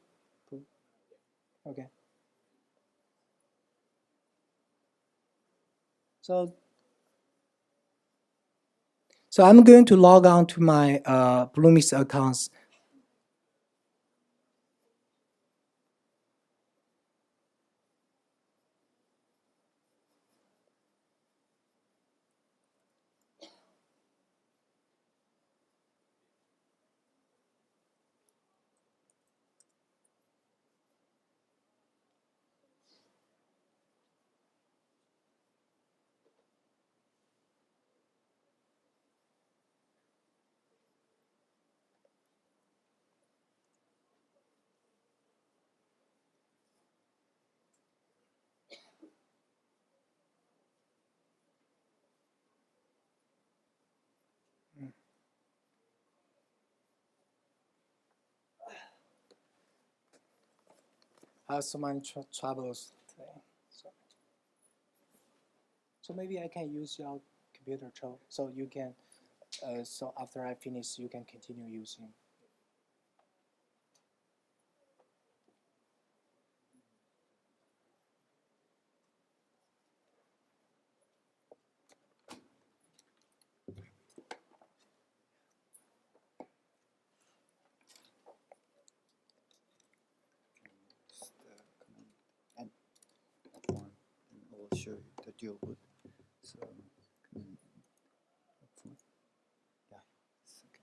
Okay. So I'm going to log on to my Bluemix accounts. I have so many troubles today. So maybe I can use your computer, Chul, so you can. So after I finish, you can continue using. And I will show you the dual boot. So, yeah, it's okay.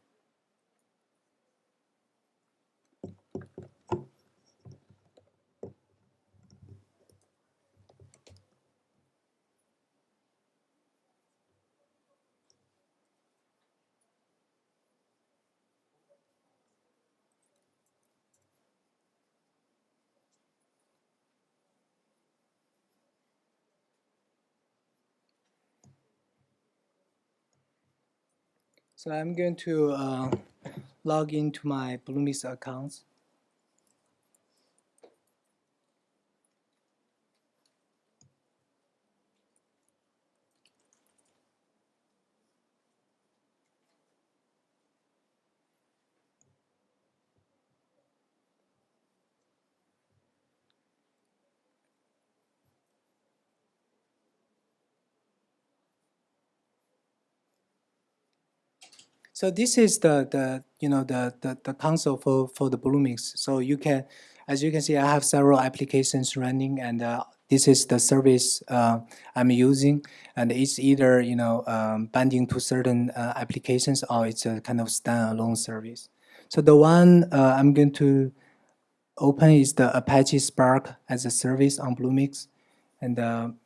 So I'm going to log into my Bluemix accounts. So this is the console for the Bluemix. So you can, as you can see, I have several applications running, and this is the service I'm using, and it's either binding to certain applications, or it's a kind of standalone service. So the one I'm going to open is the Apache Spark as a service on Bluemix, and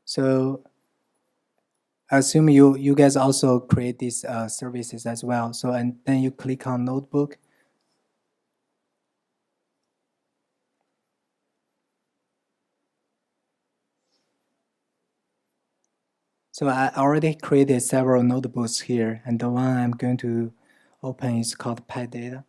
so I assume you guys also create these services as well. So, and then you click on notebook. So I already created several notebooks here, and the one I'm going to open is called PyData.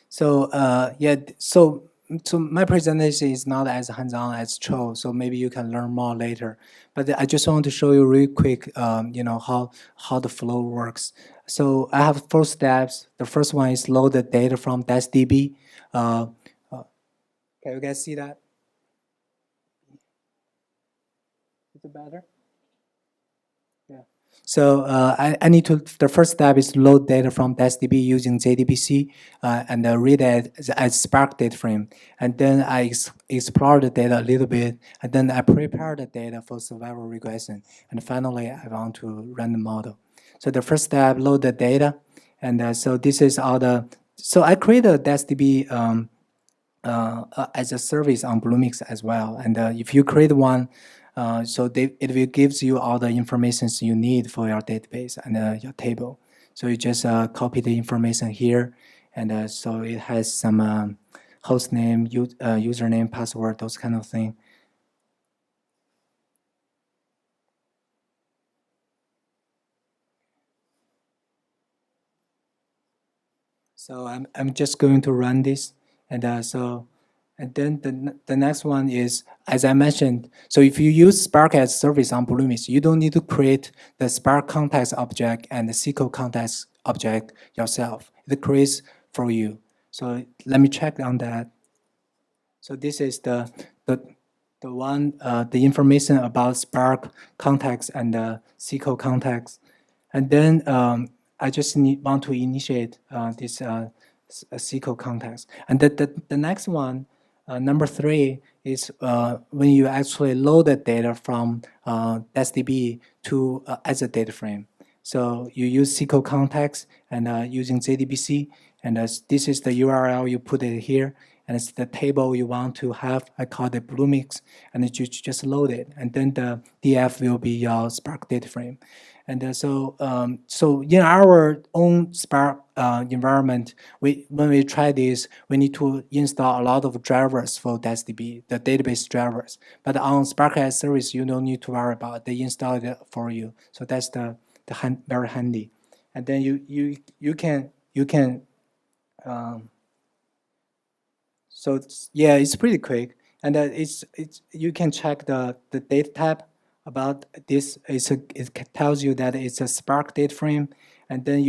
So yeah, so my presentation is not as hands-on as Chul, so maybe you can learn more later. But I just want to show you real quick, you know, how the flow works. So I have 4 steps. The first one is load the data from DB. Can you guys see that? Is it better? Yeah. So I need to, the first step is load data from DB using JDBC and read it as Spark data frame. And then I explore the data a little bit, and then I prepare the data for survival regression. And finally, I want to run the model. So the first step, load the data. And so this is all the, so I created DB as a service on Bluemix as well. And if you create one, so it will gives you all the information you need for your database and your table. So you just copy the information here, and so it has some host name, username, password, those kind of thing. So I'm just going to run this, and then the next one is, as I mentioned, so if you use Spark as service on Bluemix, you don't need to create the Spark context object and the SQL context object yourself. It creates for you. So let me check on that. So this is the one, the information about Spark context and the SQL context. And then I just want to initiate this SQL context. And the next one, number 3, is when you actually load the data from DB to as a data frame. So you use SQL context and using JDBC, and this is the URL, you put it here, and it's the table you want to have. I call it Bluemix, and you just load it, and then the DF will be your Spark data frame. And so in our own Spark environment, when we try this, we need to install a lot of drivers for DB, the database drivers. But on Spark as service, you don't need to worry about it. They install it for you. So that's very handy. And then you can so yeah, it's pretty quick, and it's you can check the data tab about this. It tells you that it's a Spark data frame, and then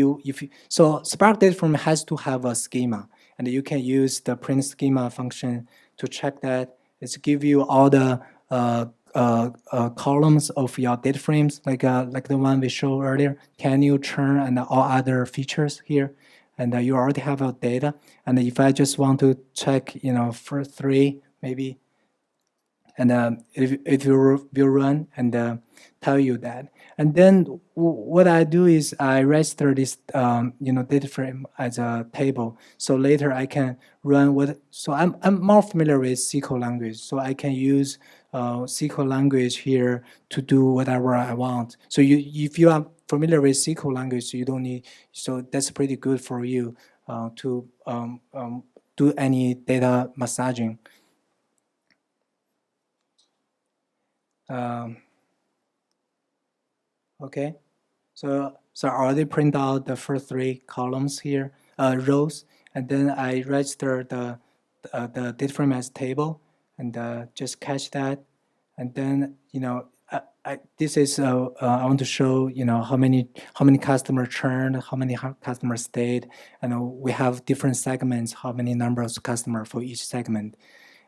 so Spark data frame has to have a schema, and you can use the print schema function to check that. It's give you all the columns of your data frames, like the one we showed earlier, can churn, and all other features here. And you already have our data. And if I just want to check, for 3 maybe, and it will run and tell you that. And then what I do is I register this, data frame as a table. So later I can run what. So I'm more familiar with SQL language, so I can use SQL language here to do whatever I want. So if you are familiar with SQL language, you don't need. So that's pretty good for you to do any data massaging. Okay, so I already print out the first 3 columns here, rows, and then I register the data frame as table, and just catch that, and then this is I want to show how many customer churned, how many customers stayed, and we have different segments, how many numbers of customers for each segment.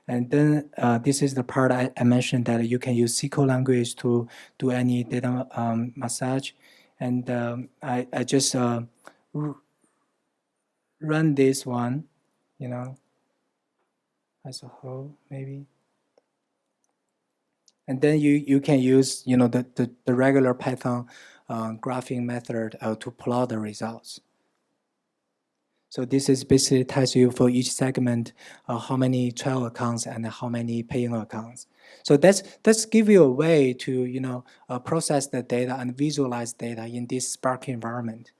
And then this is the part I mentioned, that you can use SQL language to do any data massage. And I just run this one, as a whole, maybe. And then you can use, the regular Python graphing method to plot the results. So this is basically tells you for each segment how many trial accounts and how many paying accounts. So that's give you a way to process the data and visualize data in this Spark environment.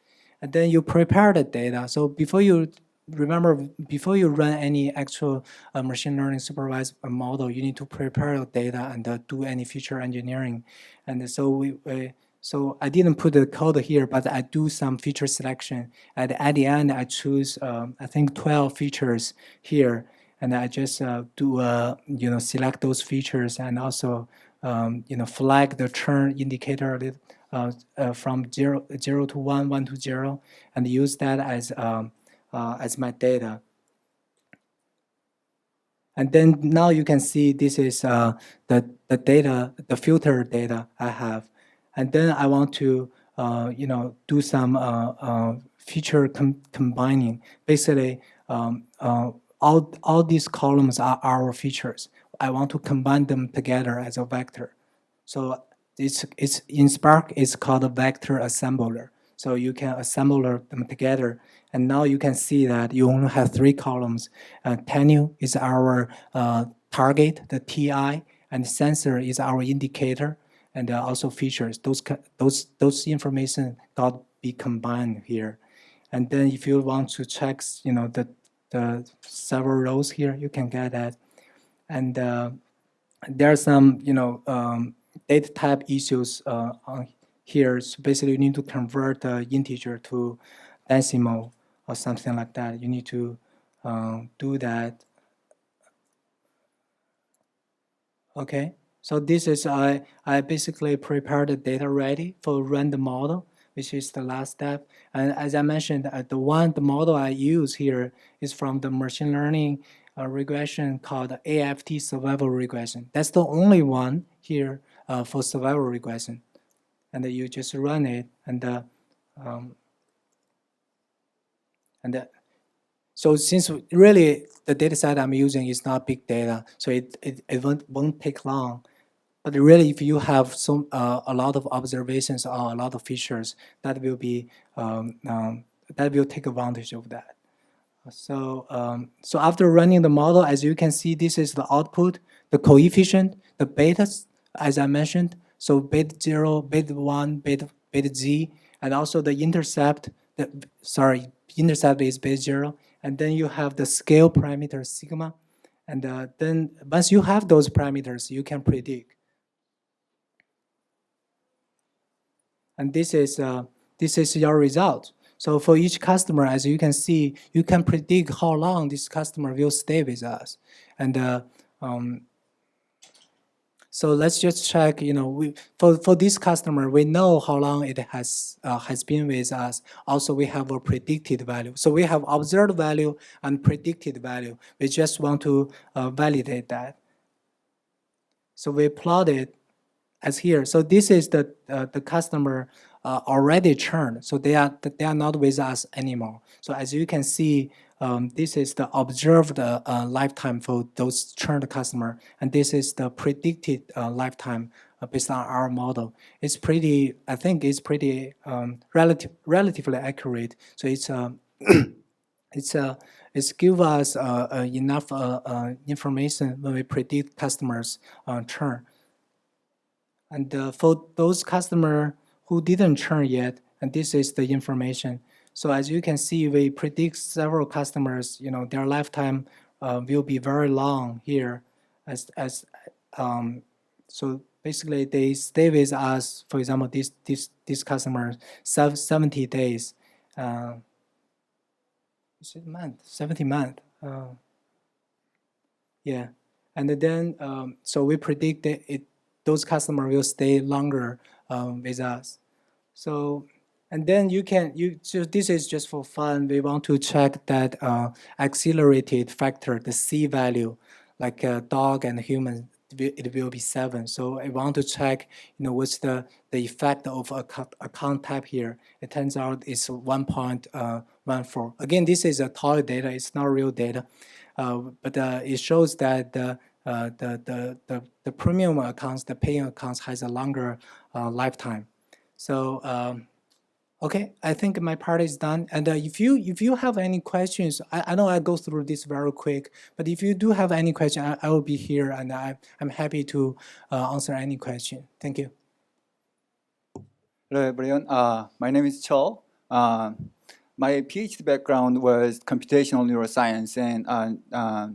And then you prepare the data. So before you remember, before you run any actual machine learning supervised model, you need to prepare your data and do any feature engineering. And so so I didn't put the code here, but I do some feature selection. At the end, I choose I think 12 features here, and I just do select those features and also flag the churn indicator from 0 to 1, 1 to 0, and use that as my data. And then now you can see this is the data, the filter data I have. And then I want to do some feature combining. Basically, all these columns are our features. I want to combine them together as a vector. So it's in Spark, it's called a vector assembler. So you can assemble them together. And now you can see that you only have 3 columns. Tenue is our target, the TI, and sensor is our indicator, and also features. Those information got to be combined here. And then if you want to check, the several rows here, you can get that. And there are some, data type issues on here. So basically, you need to convert the integer to decimal or something like that. You need to do that. Okay. So this is I basically prepared the data ready for run the model, which is the last step. And as I mentioned, the model I use here is from the machine learning regression called AFT survival regression. That's the only one here for survival regression. And you just run it, and so since really the data set I'm using is not big data, so it won't take long. But really, if you have a lot of observations or a lot of features, that will be that will take advantage of that. So so after running the model, as you can see, this is the output, the coefficient, the betas, as I mentioned. So beta 0, beta 1, beta z, and also the intercept. Intercept is beta 0, and then you have the scale parameter sigma, and then once you have those parameters, you can predict. And this is your result. So for each customer, as you can see, you can predict how long this customer will stay with us. And so let's just check. For this customer, we know how long it has been with us. Also, we have a predicted value. So we have observed value and predicted value. We just want to validate that. So we plot it as here. So this is the customer already churned. So they are not with us anymore. So as you can see, this is the observed lifetime for those churned customer, and this is the predicted lifetime based on our model. It's pretty. I think it's pretty relatively accurate. So it's it's give us enough information when we predict customers churn. And for those customers who didn't churn yet, and this is the information. So as you can see, we predict several customers, their lifetime will be very long here. So basically they stay with us, for example, this customer, 70 days. Is it month? 70 months. Yeah. And then, so we predict that those customers will stay longer with us. So, and then so this is just for fun. We want to check that accelerated factor, the C value, like dog and human, it will be 7. So I want to check, what's the effect of a count type here. It turns out it's 1.14. Again, this is a toy data. It's not real data, but it shows that the premium accounts, the paying accounts, has a longer lifetime. So okay, I think my part is done. And if you have any questions, I know I go through this very quick, but if you do have any question, I will be here, and I'm happy to answer any question. Thank you. Hello everyone. My name is Chul. My PhD background was computational neuroscience and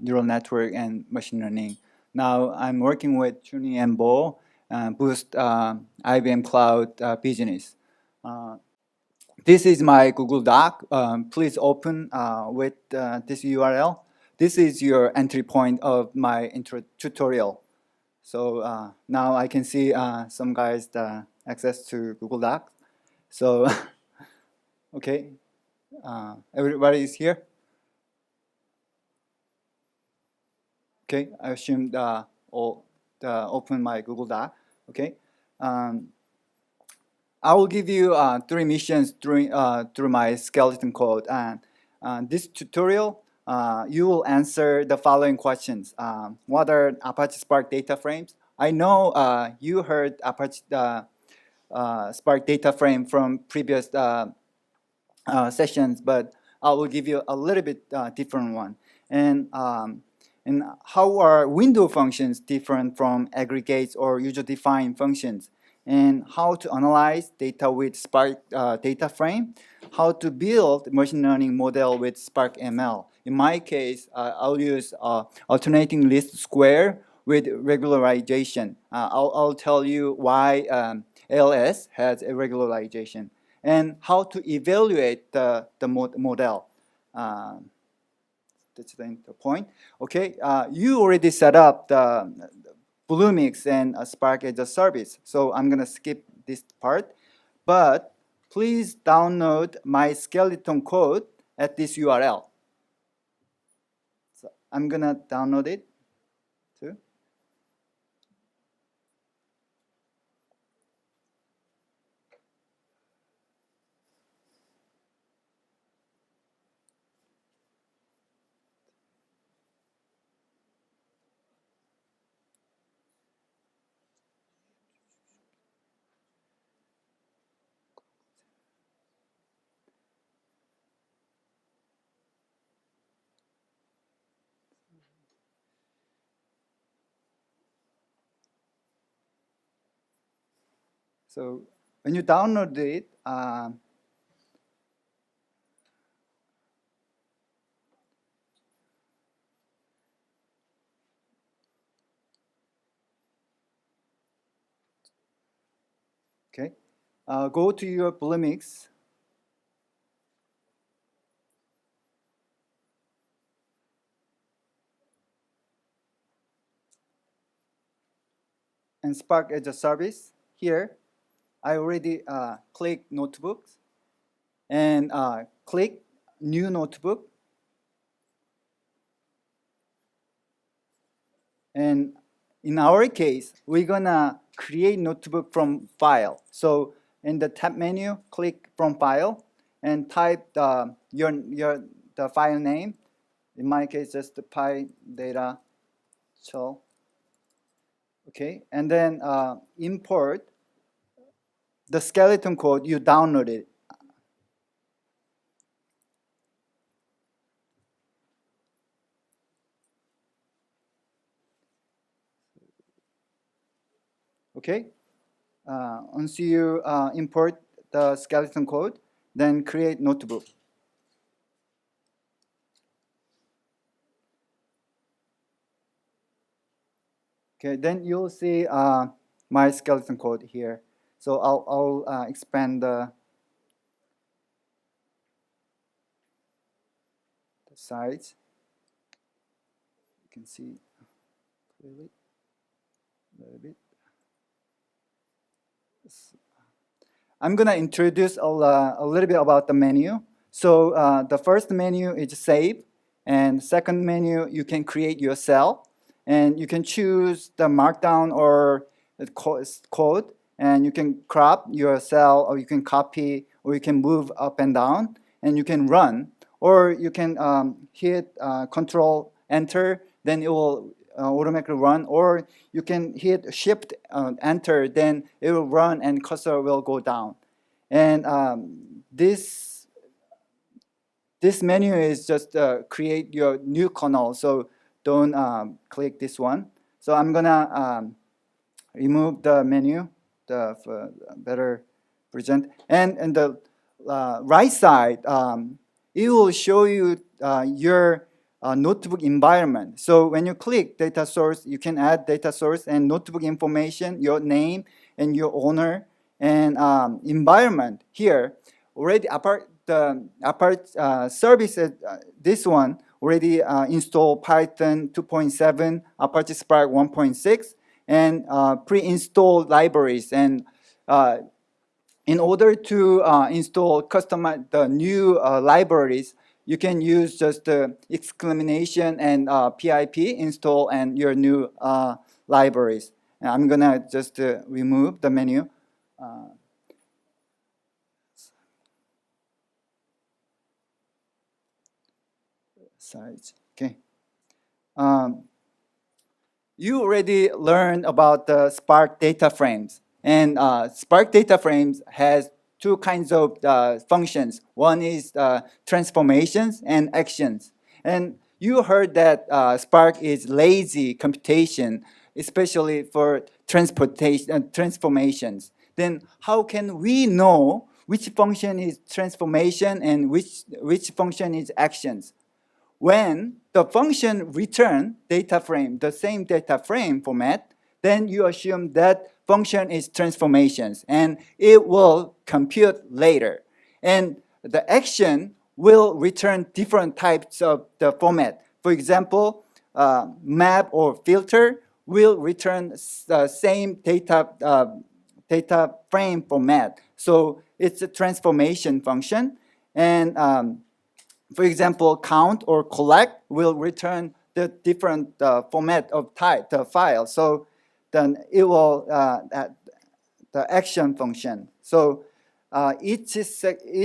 neural network and machine learning. Now I'm working with Chunhui and Bo, boost IBM Cloud business. This is my Google Doc. Please open with this URL. This is your entry point of my intro tutorial. So now I can see some guys access to Google Docs. So okay, everybody is here. Okay, I assume all open my Google Doc. Okay. I will give you 3 missions through my skeleton code. And this tutorial, you will answer the following questions. What are Apache Spark data frames? I know you heard Apache Spark data frame from previous sessions, but I will give you a little bit different one. And how are window functions different from aggregates or user-defined functions? And how to analyze data with Spark data frame, how to build machine learning model with Spark ML. In my case, I'll use alternating least square with regularization. I'll tell you why ALS has a regularization and how to evaluate the model. That's the point. Okay, you already set up the Bluemix and Spark as a service. So I'm going to skip this part. But please download my skeleton code at this URL. So I'm going to download it too. So when you download it, okay, go to your Bluemix. And Spark as a service. Here, I already click notebooks and click new notebook. And in our case, we're gonna create notebook from file. So in the tab menu, click from file and type the file name. In my case, just the PyData Chul. Okay, and then import the skeleton code you downloaded. Okay, once you import the skeleton code, then create notebook. Okay, then you'll see my skeleton code here. So I'll expand the size. You can see clearly a little bit. I'm gonna introduce a little bit about the menu. So the first menu is save, and second menu you can create your cell, and you can choose the markdown or the code, and you can crop your cell, or you can copy, or you can move up and down, and you can run, or you can hit Control Enter, then it will automatically run, or you can hit Shift Enter, then it will run and cursor will go down. And this menu is just create your new kernel, so don't click this one. So I'm gonna remove the menu for better present, and the right side, it will show you your notebook environment. So when you click data source, you can add data source and notebook information, your name and your owner, and environment here. Already apart services, this one already installed Python 2.7, Apache Spark 1.6, and pre-installed libraries. And in order to install the new libraries, you can use just the exclamation and pip install and your new libraries. And I'm gonna just remove the menu. Size. Okay. You already learned about the Spark data frames. And Spark data frames has two kinds of functions. One is transformations and actions. And you heard that Spark is lazy computation, especially for transformations. Then how can we know which function is transformation and which function is actions? When the function return data frame, the same data frame format, then you assume that function is transformations and it will compute later. And the action will return different types of the format. For example, map or filter will return the same data frame format. So it's a transformation function. And for example, count or collect will return the different format of type, the file. So then it will, the action function. So each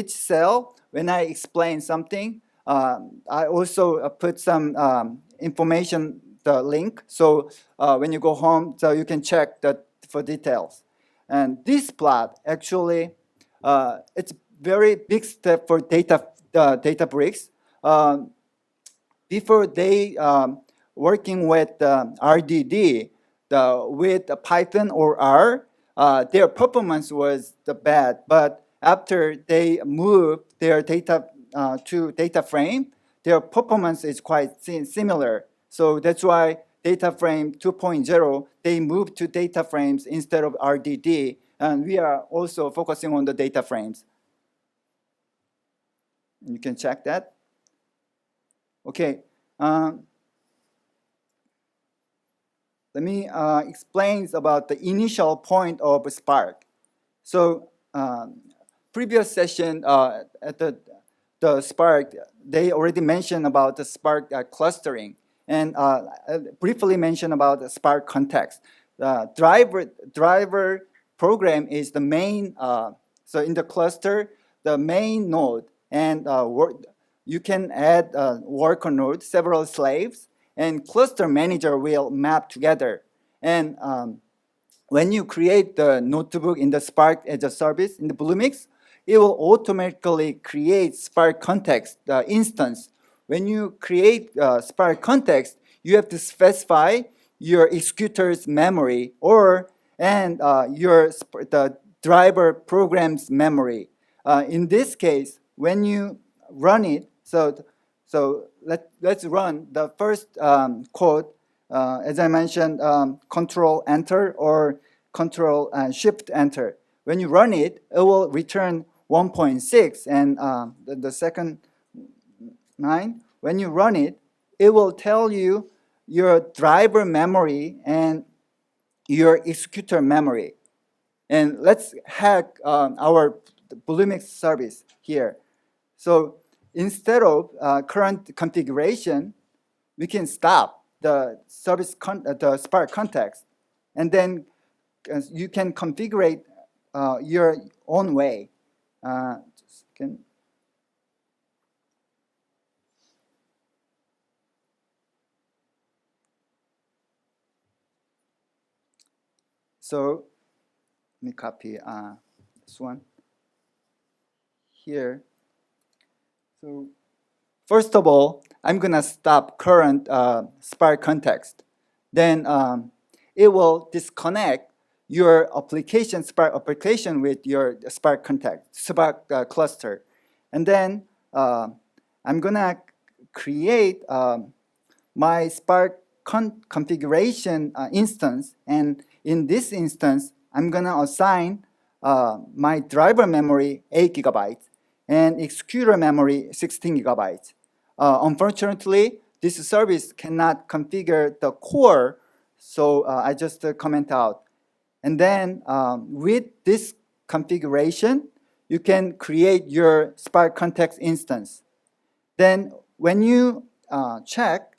cell, when I explain something, I also put some information, the link. So when you go home, so you can check that for details. And this plot, actually, it's very big step for Databricks. Before they working with RDD, with Python or R, their performance was bad. But after they moved their data to data frame, their performance is quite similar. So that's why data frame 2.0, they moved to data frames instead of RDD. And we are also focusing on the data frames. You can check that. Okay. Let me explain about the initial point of Spark. So previous session at the Spark, they already mentioned about the Spark clustering, and briefly mentioned about the Spark context. Driver program is the main, so in the cluster, the main node, and you can add worker node, several slaves, and cluster manager will map together. And when you create the notebook in the Spark as a service in the Bluemix, it will automatically create Spark context instance. When you create Spark context, you have to specify your executor's memory and the driver program's memory. In this case, when you run it, so let's run the first code. As I mentioned, Control Enter or Control Shift Enter. When you run it, it will return 1.6, and the second 9. When you run it, it will tell you your driver memory and your executor memory. And let's hack our Bluemix service here. So instead of current configuration, we can stop the service the Spark context, and then you can configure your own way. Just a second. So let me copy this one here. So first of all, I'm gonna stop current Spark context. Then it will disconnect your application, Spark application with your Spark Spark cluster. And then I'm gonna create my Spark configuration instance, and in this instance, I'm gonna assign my driver memory 8 gigabytes and executor memory 16 gigabytes. Unfortunately, this service cannot configure the core, so I just comment out. And then with this configuration, you can create your Spark context instance. Then when you check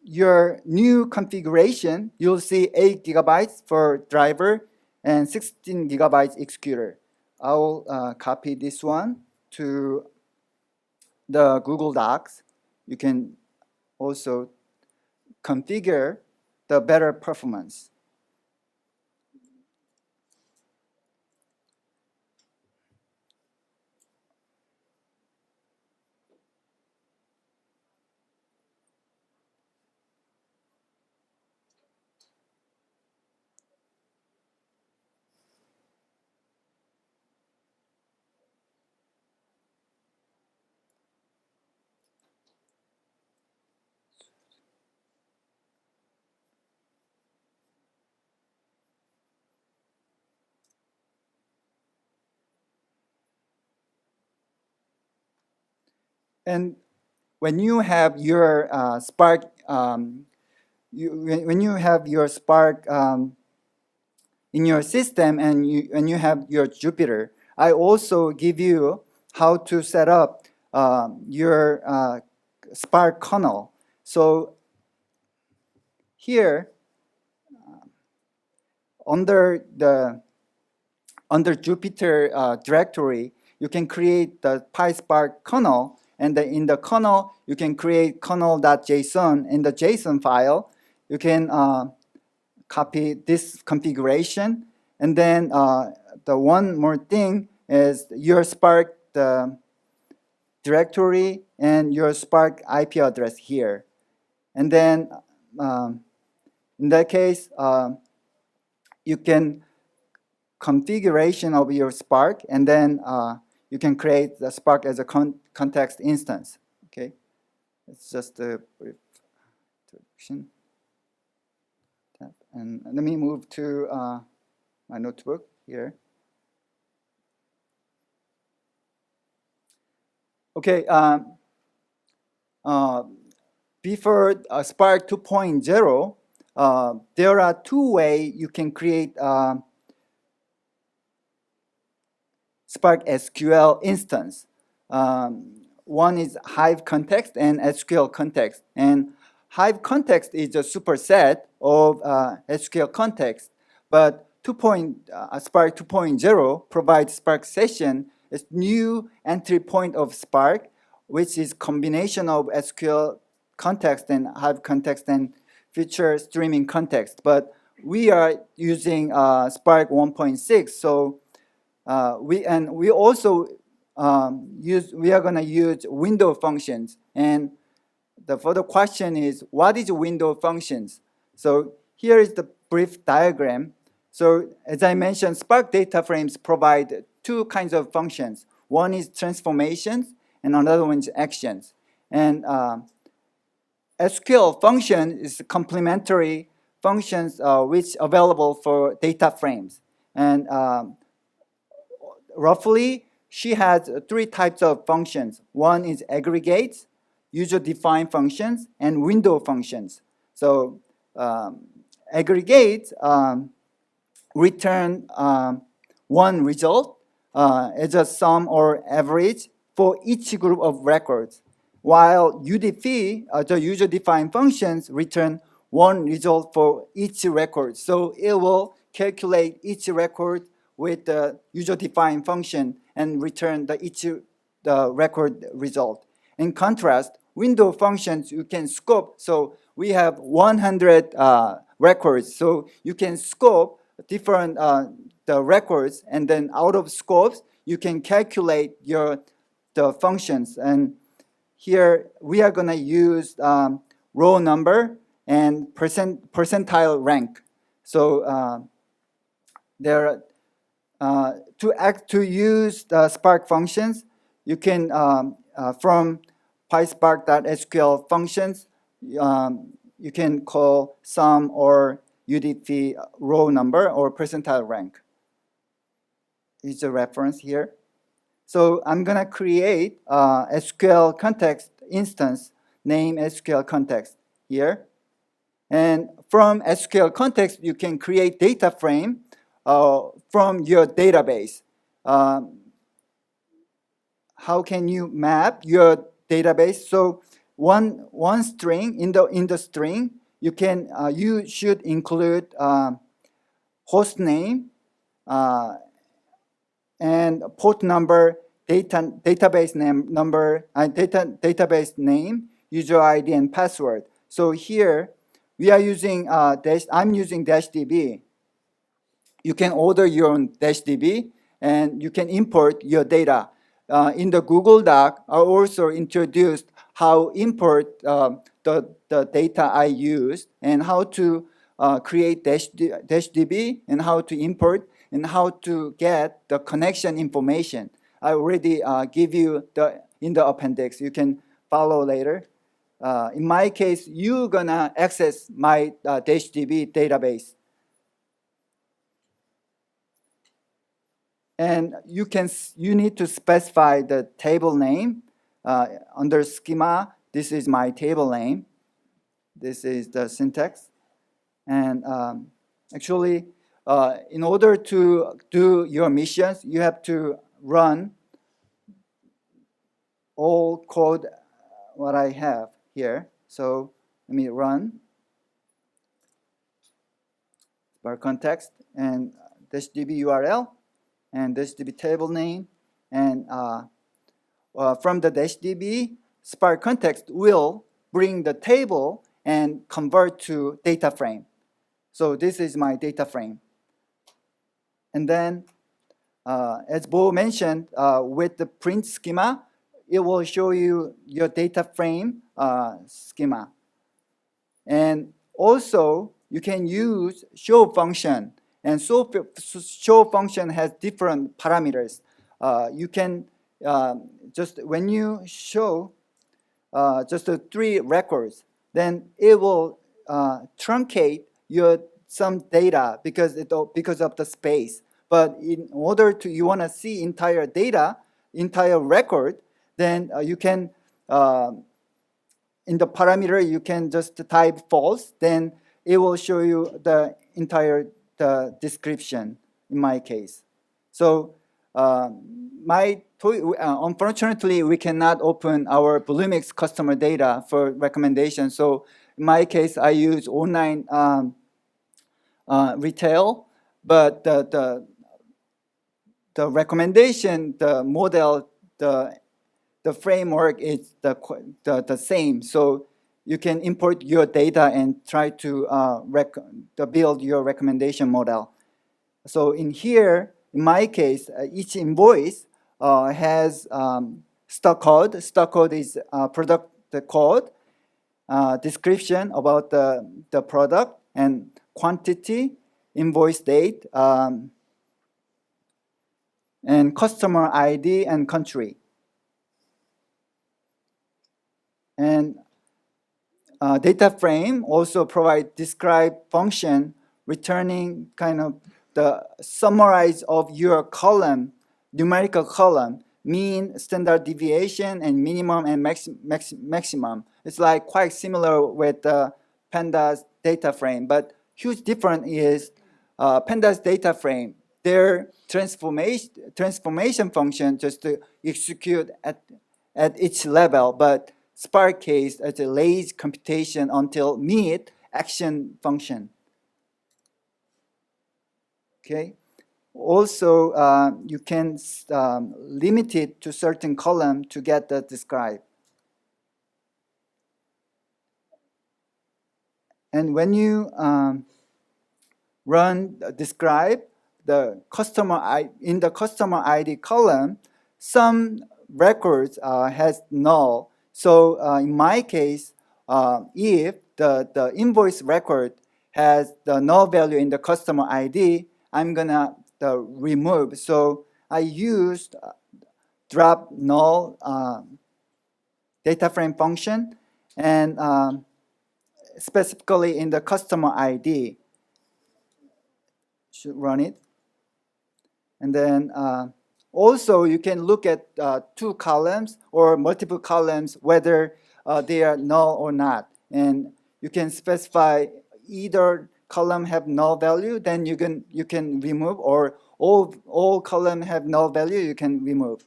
your new configuration, you'll see 8 gigabytes for driver and 16 gigabytes executor. I'll copy this one to the Google Docs. You can also configure the better performance. And when you have your Spark, when you have your Spark in your system and you have your Jupyter, I also give you how to set up your Spark kernel. So here, under Jupyter directory, you can create the PySpark kernel, and in the kernel, you can create kernel.json. In the JSON file, you can copy this configuration, and then the one more thing is your Spark the directory and your Spark IP address here. And then in that case, you can configuration of your Spark, and then you can create the Spark as a context instance. Okay, it's just a brief introduction. And let me move to my notebook here. Okay, before Spark 2.0, there are two ways you can create Spark SQL instance. One is Hive context and SQL context. And Hive context is a superset of SQL context, but Spark 2.0 provides Spark session as new entry point of Spark, which is combination of SQL context and Hive context and future streaming context. But we are using Spark 1.6, so we also we are going to use window functions. And the further question is, what is window functions? So here is the brief diagram. So as I mentioned, Spark data frames provide two kinds of functions. One is transformations, and another one is actions. And SQL function is complementary functions which available for data frames. And roughly, she has three types of functions. One is aggregates, user-defined functions, and window functions. So aggregates return one result as a sum or average for each group of records, while UDF, the user-defined functions, return one result for each record. So it will calculate each record with the user-defined function and return the record result. In contrast, window functions you can scope. So we have 100 records. So you can scope different the records, and then out of scopes you can calculate the functions. And here we are going to use row number and percentile rank. So to use the Spark functions, you can from PySpark.sql functions, you can call sum or UDP row number or percentile rank. It's a reference here. So I'm gonna create SQL context instance, name SQL context here. And from SQL context, you can create data frame from your database. How can you map your database? So one string in the string, you should include host name and port number, database name, user ID, and password. So here we are using I'm using -db. You can order your own -db and you can import your data. In the Google Doc, I also introduced how import the data I used and how to create -db and how to import and how to get the connection information. I already give you in the appendix. You can follow later. In my case, you're gonna access my -db database. And you need to specify the table name under schema. This is my table name. This is the syntax. And actually, in order to do your missions, you have to run all code what I have here. So let me run bar context and -db URL and -db table name. And from the -db, Spark context will bring the table and convert to data frame. So this is my data frame. And then, as Bo mentioned, with the print schema, it will show you your data frame schema. And also, you can use show function. And show function has different parameters. You can just, when you show just the 3 records, then it will truncate some data because of the space. But in order to, you want to see entire data, entire record, then you can, in the parameter, you can just type false, then it will show you the entire description in my case. So unfortunately, we cannot open our Bluemix customer data for recommendation. So in my case, I use online retail, but the recommendation, the model, the framework is the same. So you can import your data and try to build your recommendation model. So in here, in my case, each invoice has stock code. Stock code is product code, description about the product, and quantity, invoice date, and customer ID and country. And data frame also provide describe function returning kind of the summarize of your column, numerical column, mean, standard deviation, and minimum and maximum. It's like quite similar with Pandas data frame, but huge difference is Pandas data frame, their transformation function just to execute at each level, but Spark case as a lazy computation until meet action function. Okay. Also, you can limit it to certain column to get the describe. And when you run describe, in the customer ID column, some records has null. So in my case, if the invoice record has the null value in the customer ID, I'm gonna remove. So I used drop null data frame function, and specifically in the customer ID, should run it. And then also you can look at two columns or multiple columns, whether they are null or not. And you can specify either column have null value, then you can remove, or all column have null value, you can remove.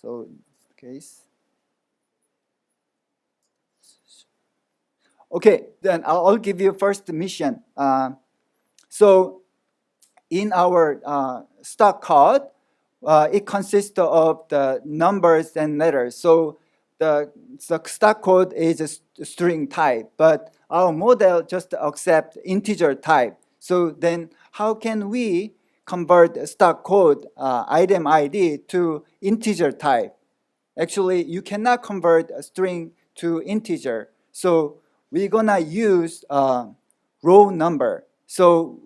So in this case. Okay, then I'll give you first mission. So in our stock code, it consists of the numbers and letters. So the stock code is a string type, but our model just accepts integer type. So then how can we convert stock code item ID to integer type? Actually, you cannot convert a string to integer. So we're gonna use row number. So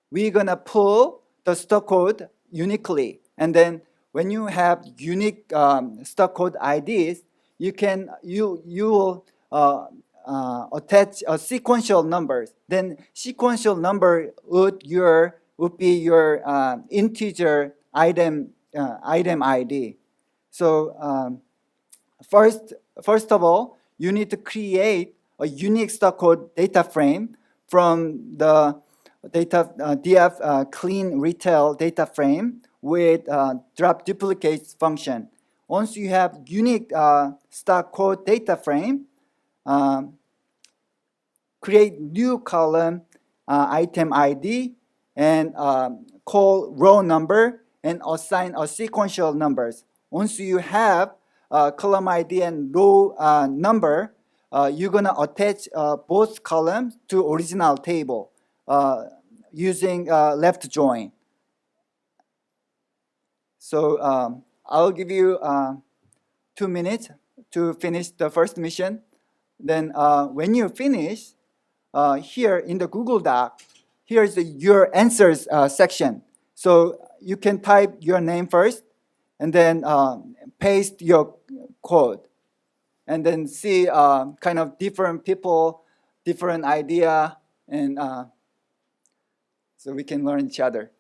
we're gonna pull the stock code uniquely, and then when you have unique stock code IDs, you will attach a sequential numbers. Then sequential number would be your integer item ID. So first of all, you need to create a unique stock code data frame from the df clean retail data frame with drop duplicates function. Once you have unique stock code data frame, create new column item ID and call row number and assign a sequential numbers. Once you have column ID and row number, you're gonna attach both columns to original table using left join. So I'll give you 2 minutes to finish the first mission. Then when you finish, here in the Google Doc, here's your answers section. So you can type your name first and then paste your code and then see kind of different people, different idea, and so we can learn each other.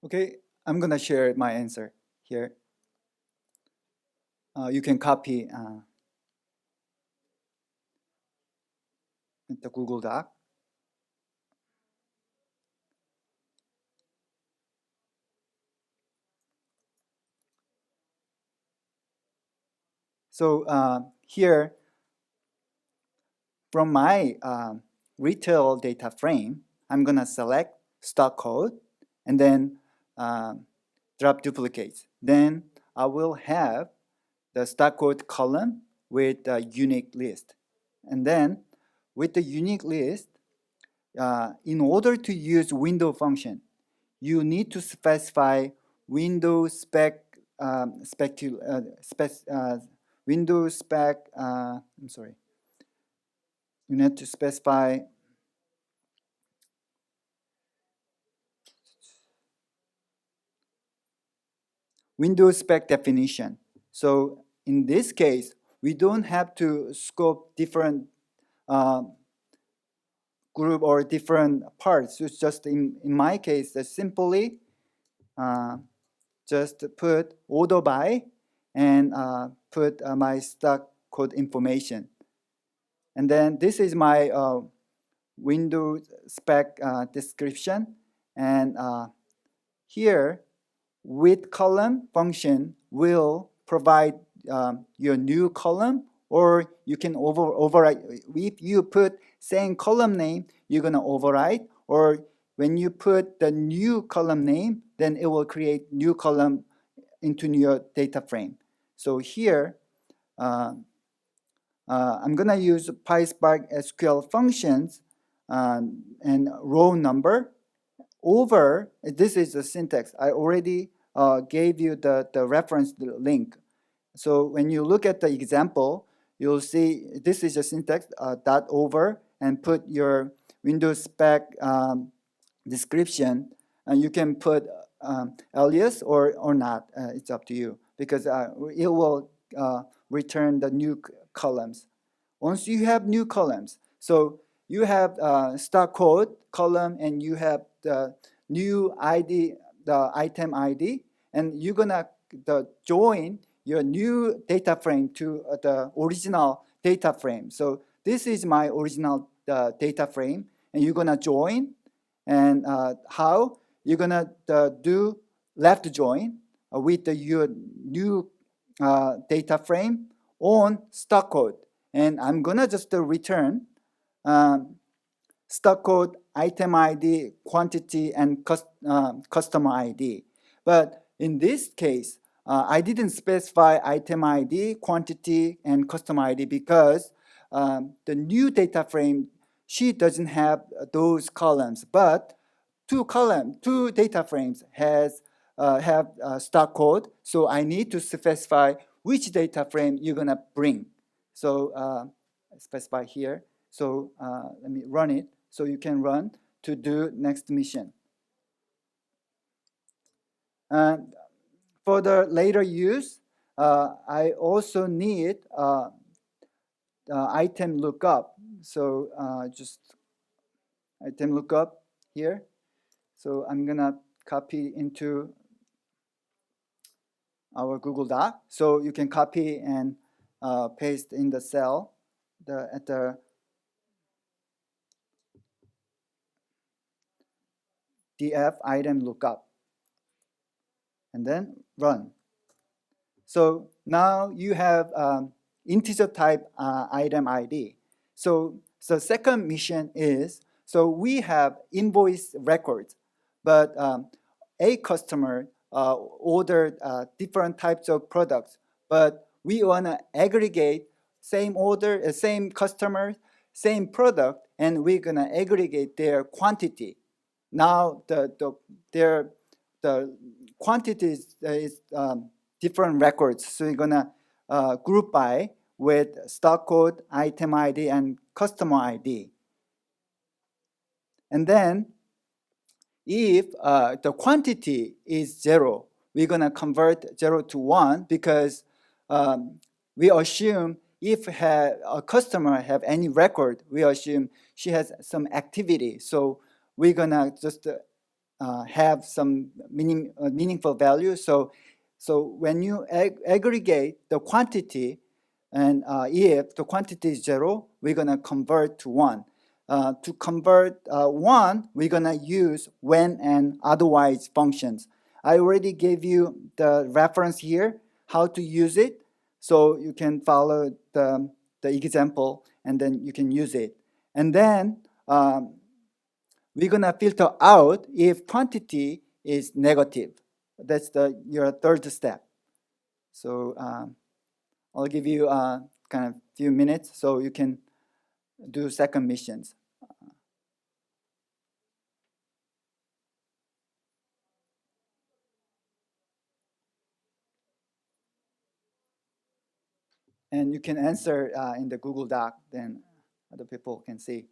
Okay, I'm gonna share my answer here. You can copy the Google Doc. So here, from my retail data frame, I'm gonna select stock code and then drop duplicates. Then I will have the stock code column with a unique list. And then with the unique list, in order to use window function, you need to specify window spec, window spec, I'm sorry. You need to specify window spec definition. So in this case, we don't have to scope different group or different parts. It's just in my case, simply just put order by and put my stock code information. And then this is my window spec description. And here, with column function will provide your new column, or you can override. If you put same column name, you're gonna override, or when you put the new column name, then it will create new column into your data frame. So here, I'm gonna use PySpark SQL functions and row number over, this is the syntax. I already gave you the reference link. So when you look at the example, you'll see this is a syntax, dot over, and put your Windows spec description. And you can put alias or not. It's up to you, because it will return the new columns. Once you have new columns, so you have stock code column and you have the new ID, the item ID, and you're gonna join your new data frame to the original data frame. So this is my original data frame, and you're gonna join. And how you're gonna do left join with your new data frame on stock code. And I'm gonna just return stock code, item ID, quantity, and customer ID. But in this case, I didn't specify item ID, quantity, and customer ID because the new data frame, she doesn't have those columns. But two data frames have stock code, so I need to specify which data frame you're gonna bring. So specify here. So let me run it so you can run to do next mission. And for the later use, I also need item lookup. So just item lookup here. So I'm gonna copy into our Google Doc. So you can copy and paste in the cell at the df item lookup, and then run. So now you have integer type item ID. So the second mission is, so we have invoice records, but a customer ordered different types of products, but we want to aggregate same order, same customer, same product, and we're going to aggregate their quantity. Now the quantity is different records, so you're gonna group by with stock code, item ID, and customer ID. And then if the quantity is 0, we're gonna convert 0 to 1 because we assume if a customer have any record, we assume she has some activity. So we're gonna just have some meaningful value. So when you aggregate the quantity, and if the quantity is 0, we're going to convert to 1. To convert 1, we're going to use when and otherwise functions. I already gave you the reference here, how to use it. So you can follow the example, and then you can use it. And then we're going to filter out if quantity is negative. That's your third step. So I'll give you kind of few minutes so you can do second missions. And you can answer in the Google Doc, then other people can see.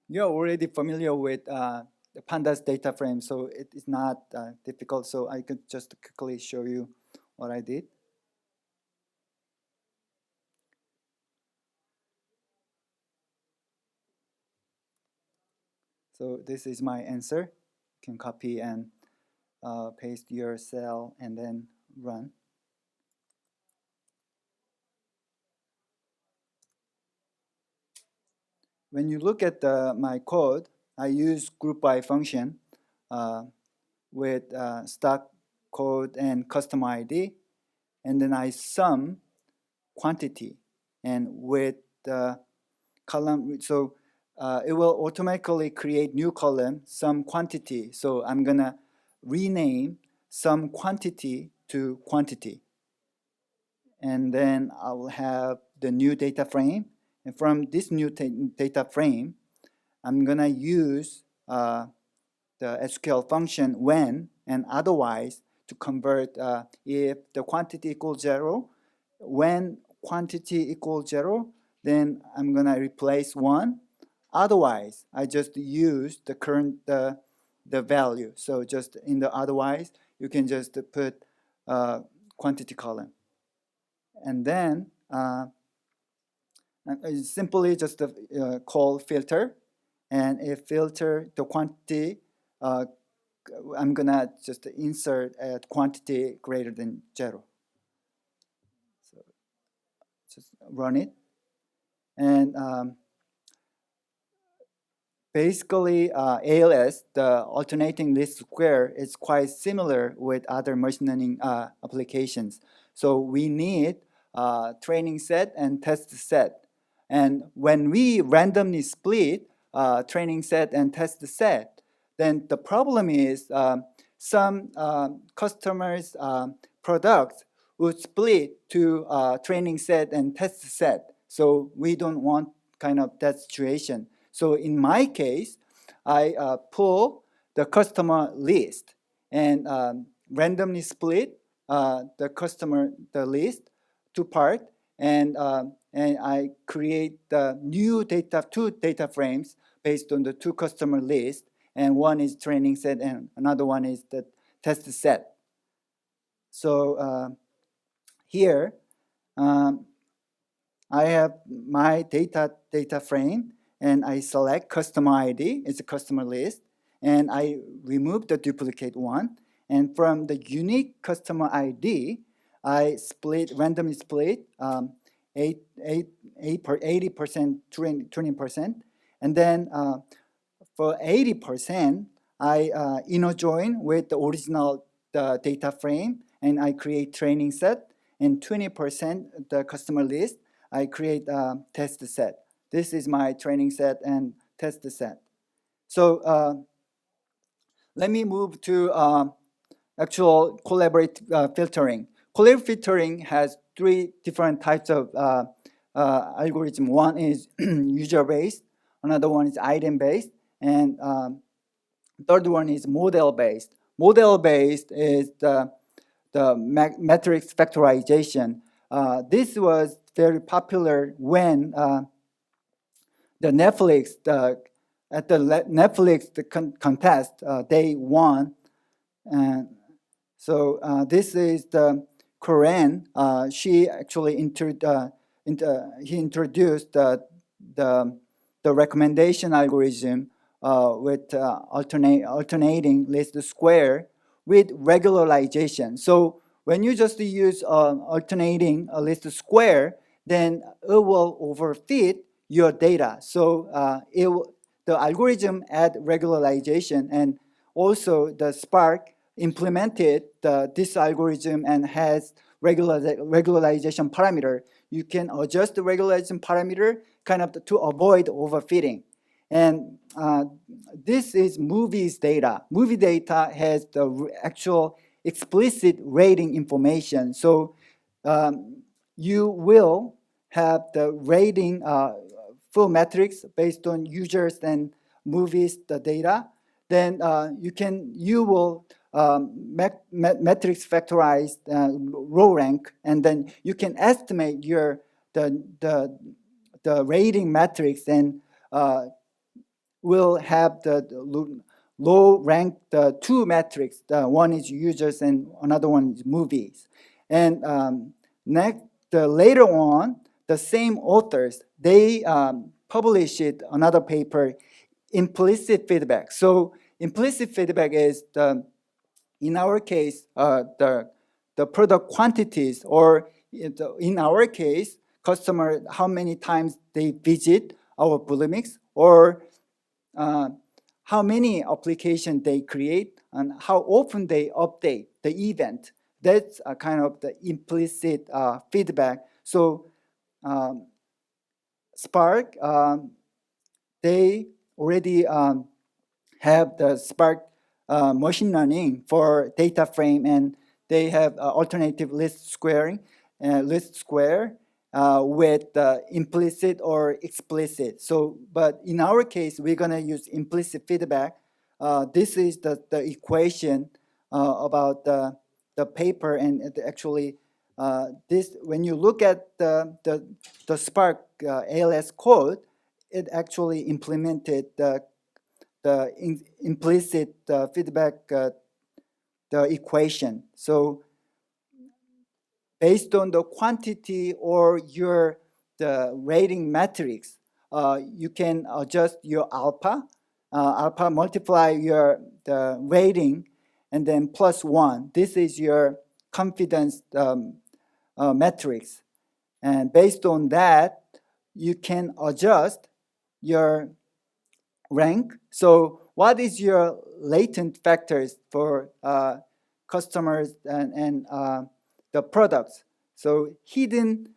You're already familiar with the pandas data frame, so it is not difficult. So I could just quickly show you what I did. So this is my answer. You can copy and paste your cell and then run. When you look at my code, I use group by function with stock code and custom ID, and then I sum quantity, and with the column, so it will automatically create new column, sum quantity. So I'm gonna rename sum quantity to quantity, and then I will have the new data frame. And from this new data frame, I'm gonna use the SQL function when and otherwise to convert if the quantity equals 0. When quantity equals 0, then I'm gonna replace 1. Otherwise, I just use the current the value. So just in the otherwise, you can just put quantity column, and then simply just call filter, and if filter the quantity, I'm gonna just insert a quantity greater than 0. So just run it, and basically ALS, the alternating least square, is quite similar with other machine learning applications. So we need training set and test set, and when we randomly split training set and test set, then the problem is some customers' products would split to training set and test set. So we don't want kind of that situation. So in my case, I pull the customer list and randomly split the list to part, and I create the new two data frames based on the two customer lists, and one is training set and another one is the test set. So here, I'm I have my data frame, and I select customer ID, it's a customer list, and I remove the duplicate one. And from the unique customer ID, I randomly split 80%, 20%. And then for 80%, I inner join with the original data frame, and I create training set. And 20% the customer list, I create a test set. This is my training set and test set. So let me move to actual collaborate filtering. Collaborative filtering has three different types of algorithm. One is user-based, another one is item-based, and third one is model-based. Model-based is the matrix factorization. This was very popular when the Netflix, at the Netflix contest, they won. And so this is the Korean. She actually he introduced the recommendation algorithm with alternating list square with regularization. So when you just use alternating a list square, then it will overfit your data. So the algorithm add regularization, and also the Spark implemented this algorithm and has regularization parameter. You can adjust the regularization parameter kind of to avoid overfitting. And this is movies data. Movie data has the actual explicit rating information. So you will have the rating full metrics based on users and movies, the data. Then you will metrics factorize row rank, and then you can estimate the rating metrics, and will have the low rank two metrics. One is users and another one is movies. And later on, the same authors, they published another paper, implicit feedback. So implicit feedback is in our case, the product quantities, or in our case, customer, how many times they visit our Bluemix, or how many applications they create, and how often they update the event. That's a kind of the implicit feedback. So Spark, they already have the Spark machine learning for data frame, and they have alternative list square with implicit or explicit. So, but in our case, we're gonna use implicit feedback. This is the equation about the paper, and actually this, when you look at the Spark ALS code, it actually implemented the implicit feedback the equation. So based on the quantity or the rating metrics, you can adjust your alpha. Alpha multiply the rating, and then +1. This is your confidence metrics. And based on that, you can adjust your rank. So what is your latent factors for customers and the products? So hidden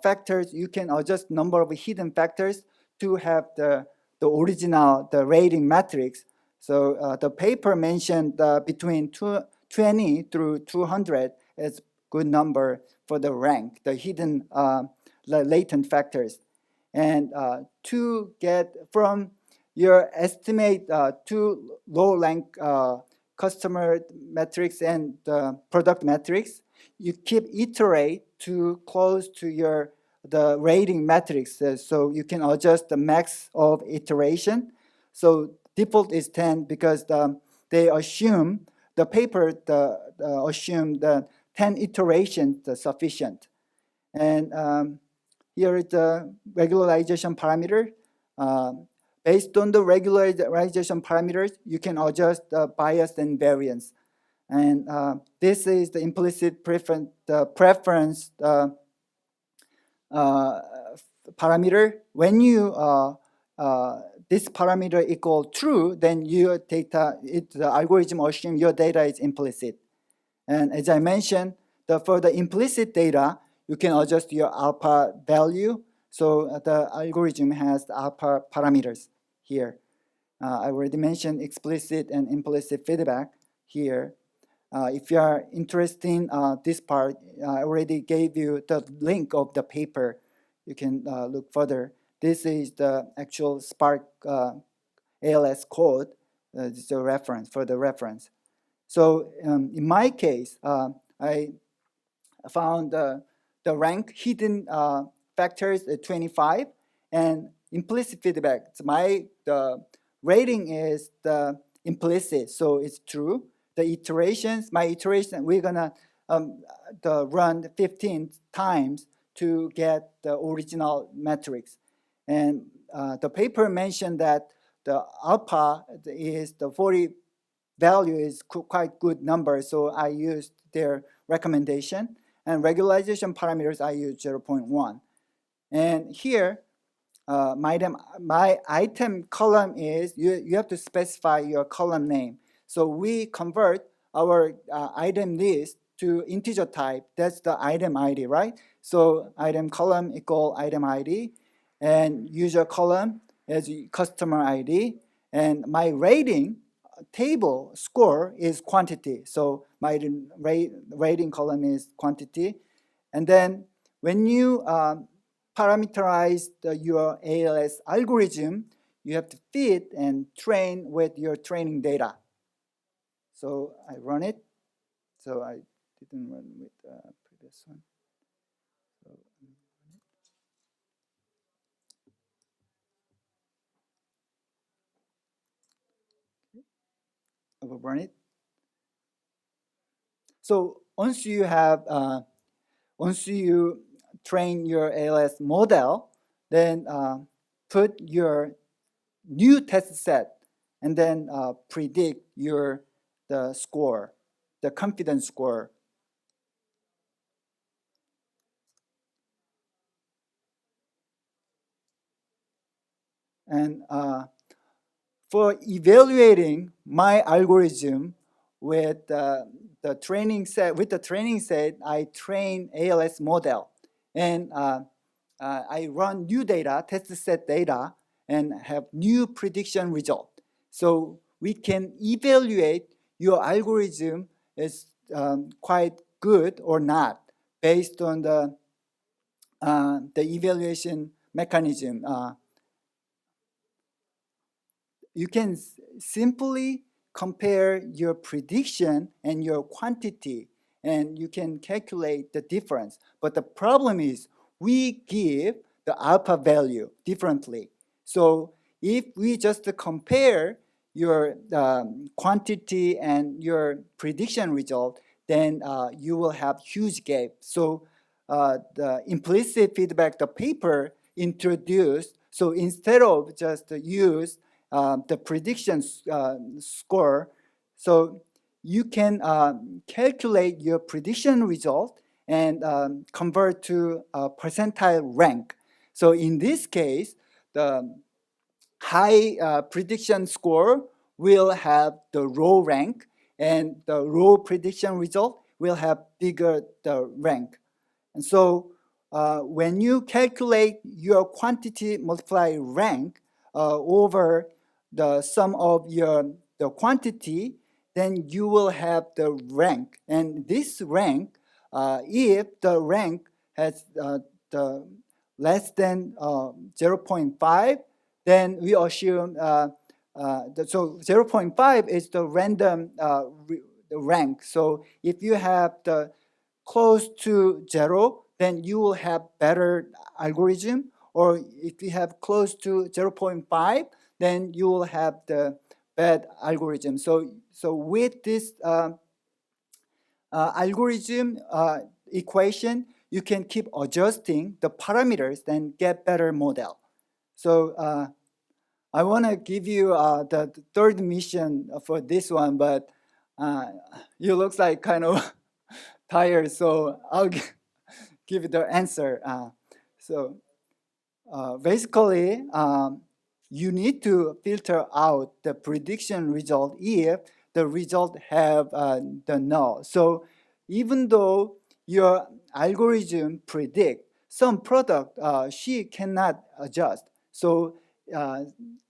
factors, you can adjust number of hidden factors to have the original, the rating metrics. So the paper mentioned between 20 through 200 is good number for the rank, the hidden latent factors. And to get from your estimate to low rank customer metrics and product metrics, you keep iterate to close to the rating metrics. So you can adjust the max of iteration. So default is 10 because they assume, the paper assume that 10 iterations sufficient. And here is the regularization parameter. Based on the regularization parameters, you can adjust the bias and variance. And this is the implicit preference parameter. When you this parameter equal true, then your data, the algorithm assumes your data is implicit. And as I mentioned, for the implicit data, you can adjust your alpha value. So the algorithm has the alpha parameters here. I already mentioned explicit and implicit feedback here. If you are interested in this part, I already gave you the link of the paper. You can look further. This is the actual Spark ALS code. This is a reference for the reference. So in my case, I found the rank hidden factors at 25 and implicit feedback. So the rating is the implicit, so it's true. The iterations, my iteration, we're gonna run 15 times to get the original metrics. And the paper mentioned that the alpha is the 40 value is quite good number, so I used their recommendation. And regularization parameters, I use 0.1. And here, my item column is, you have to specify your column name. So we convert our item list to integer type. That's the item ID, right? So item column equal item ID, and user column is customer ID, and my rating table score is quantity. So my rating column is quantity. And then when you parameterize your ALS algorithm, you have to fit and train with your training data. So I run it. So I didn't run with the previous one. So I will run it. So once you train your ALS model, then put your new test set and then predict the score, the confidence score. And for evaluating my algorithm with the training set, I train ALS model, and I run new data, test set data, and have new prediction result. So we can evaluate your algorithm is quite good or not based on the evaluation mechanism. You can simply compare your prediction and your quantity, and you can calculate the difference. But the problem is we give the alpha value differently. So if we just compare your quantity and your prediction result, then you will have huge gap. So the implicit feedback, the paper introduced, so instead of just use the prediction score, so you can calculate your prediction result and convert to a percentile rank. So in this case, the high prediction score will have the low rank, and the low prediction result will have bigger the rank. And so when you calculate your quantity multiply rank over the sum of the quantity, then you will have the rank. And this rank, if the rank has the less than 0.5, then we assume so 0.5 is the random rank. So if you have the close to 0, then you will have better algorithm. Or if you have close to 0.5, then you will have the bad algorithm. So with this algorithm equation, you can keep adjusting the parameters and get better model. So I want to give you the third mission for this one, but you look like kind of tired, so I'll give you the answer. So basically, you need to filter out the prediction result if the result have the null. So even though your algorithm predict some product, she cannot adjust. So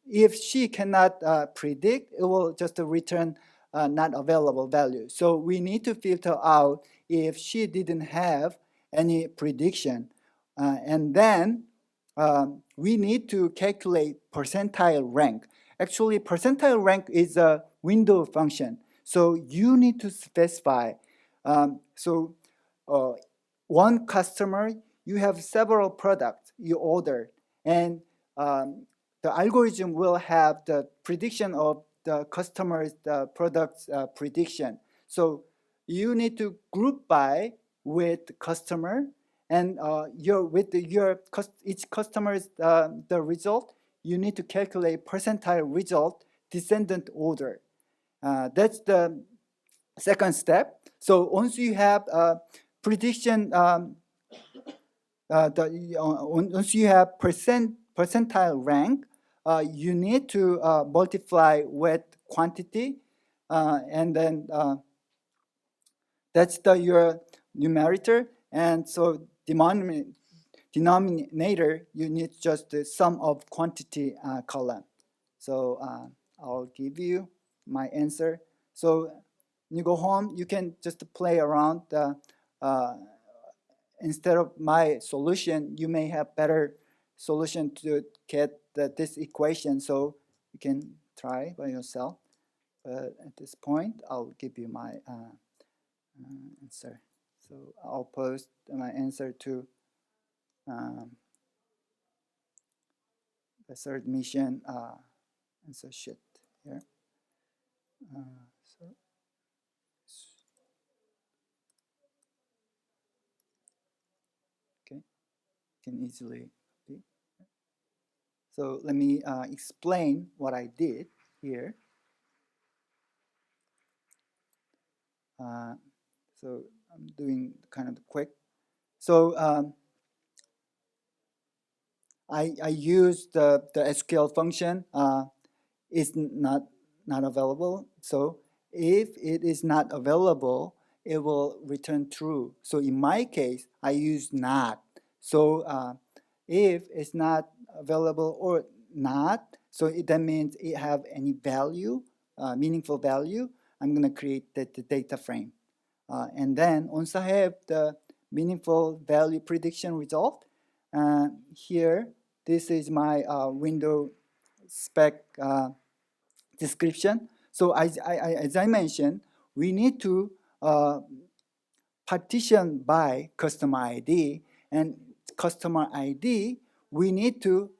if she cannot predict, it will just return not available value. So we need to filter out if she didn't have any prediction. And then we need to calculate percentile rank. Actually, percentile rank is a window function. So you need to specify. One customer, you have several products you ordered, and the algorithm will have the prediction of the customer's product's prediction. So you need to group by with customer, and each customer's the result. You need to calculate percentile result descendant order. That's the second step. So once you have prediction, once you have percentile rank, you need to multiply with quantity, and then that's your numerator. And so denominator, you need just the sum of quantity column. So I'll give you my answer. So when you go home, you can just play around. Instead of my solution, you may have better solution to get this equation. So you can try by yourself. But at this point, I'll give you my answer. So I'll post my answer to the third mission answer sheet here. Okay, can easily copy. So let me explain what I did here. So I'm doing kind of quick. So I use the SQL function. Is not available. So if it is not available, it will return true. So in my case, I use not. So if it's not available or not, so that means it have any value, meaningful value, I'm going to create the data frame. And then once I have the meaningful value prediction result, here, this is my window spec description. So as I mentioned, we need to partition by customer ID, and customer ID, we need to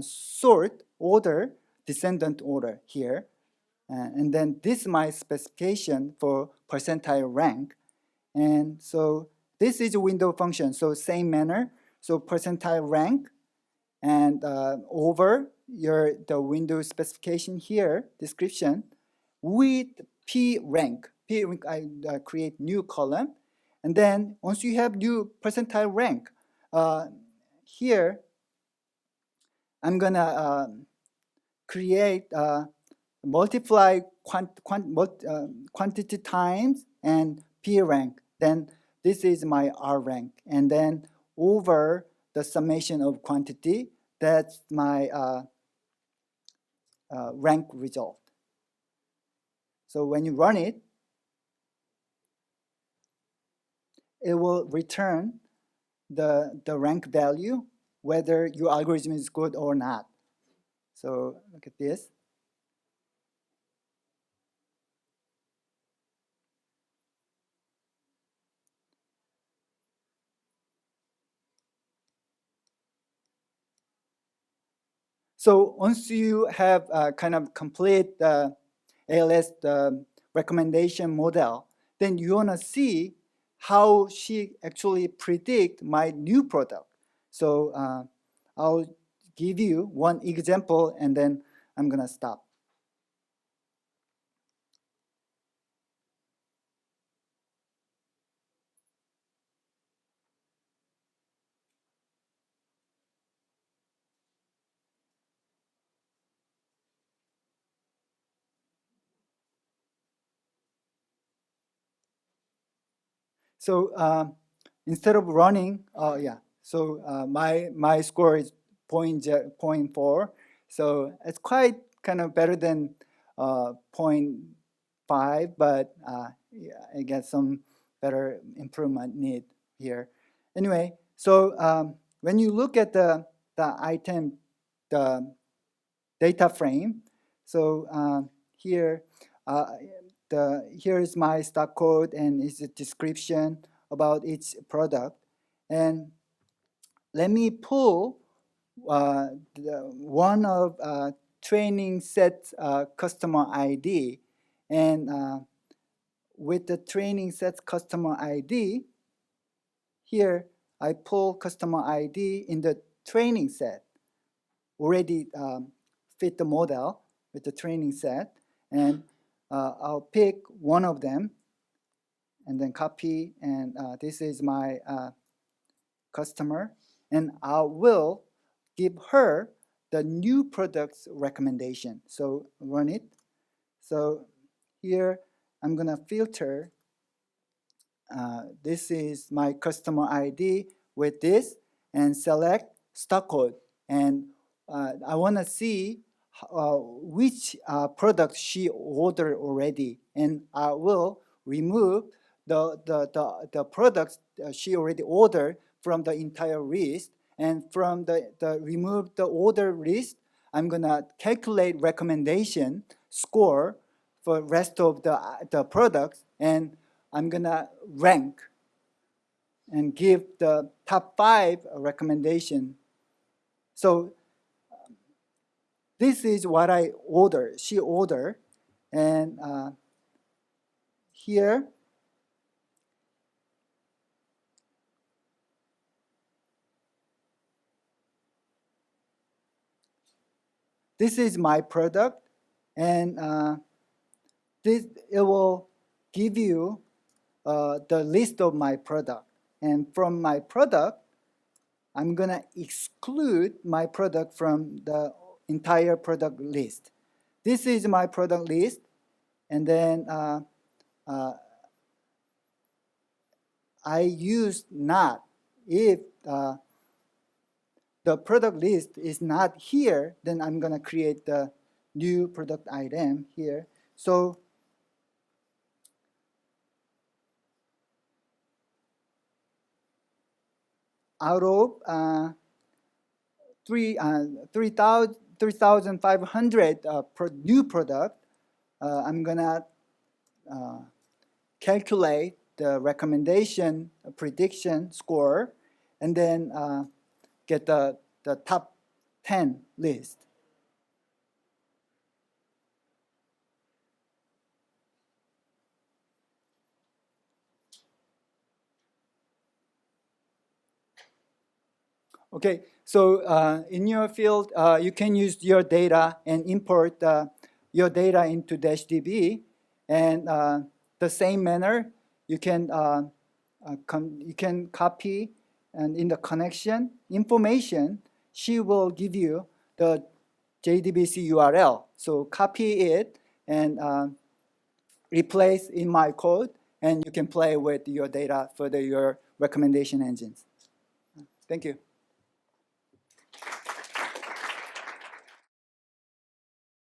sort order, descendant order here. And then this is my specification for percentile rank. And so this is a window function, so same manner. So percentile rank, and over the window specification here, description, with P rank. P rank, I create new column. And then once you have new percentile rank, here, I'm gonna create, multiply quantity times and P rank. Then this is my R rank. And then over the summation of quantity, that's my rank result. So when you run it, it will return the rank value, whether your algorithm is good or not. So look at this. So once you have kind of complete ALS recommendation model, then you want to see how she actually predict my new product. So I'll give you one example and then I'm gonna stop. So instead of running, so my score is 0.4. So it's quite kind of better than 0.5, but yeah, I guess some better improvement need here. Anyway, so when you look at the item, the data frame, so here, here is my stock code and its a description about each product. And let me pull one of training set customer ID. And with the training set customer ID, here I pull customer ID in the training set, already fit the model with the training set. And I'll pick one of them and then copy, and this is my customer, and I will give her the new product's recommendation. So run it. So here I'm gonna filter. This is my customer ID with this, and select stock code. And I wanna see which product she ordered already, and I will remove the products she already ordered from the entire list. And from the remove the order list, I'm gonna calculate recommendation score for rest of the products, and I'm gonna rank and give the top 5 recommendation. So this is what I ordered, she ordered, and here this is my product, and it will give you the list of my product. And from my product, I'm gonna exclude my product from the entire product list. This is my product list, and then I use not. If the product list is not here, then I'm gonna create the new product item here. So out of 3,500 new product, I'm gonna calculate the recommendation prediction score, and then get the top 10 list. Okay, so in your field, you can use your data and import your data into DashDB, and the same manner you can copy, and in the connection information, she will give you the JDBC URL. So copy it and replace in my code, and you can play with your data for your recommendation engines. Thank you.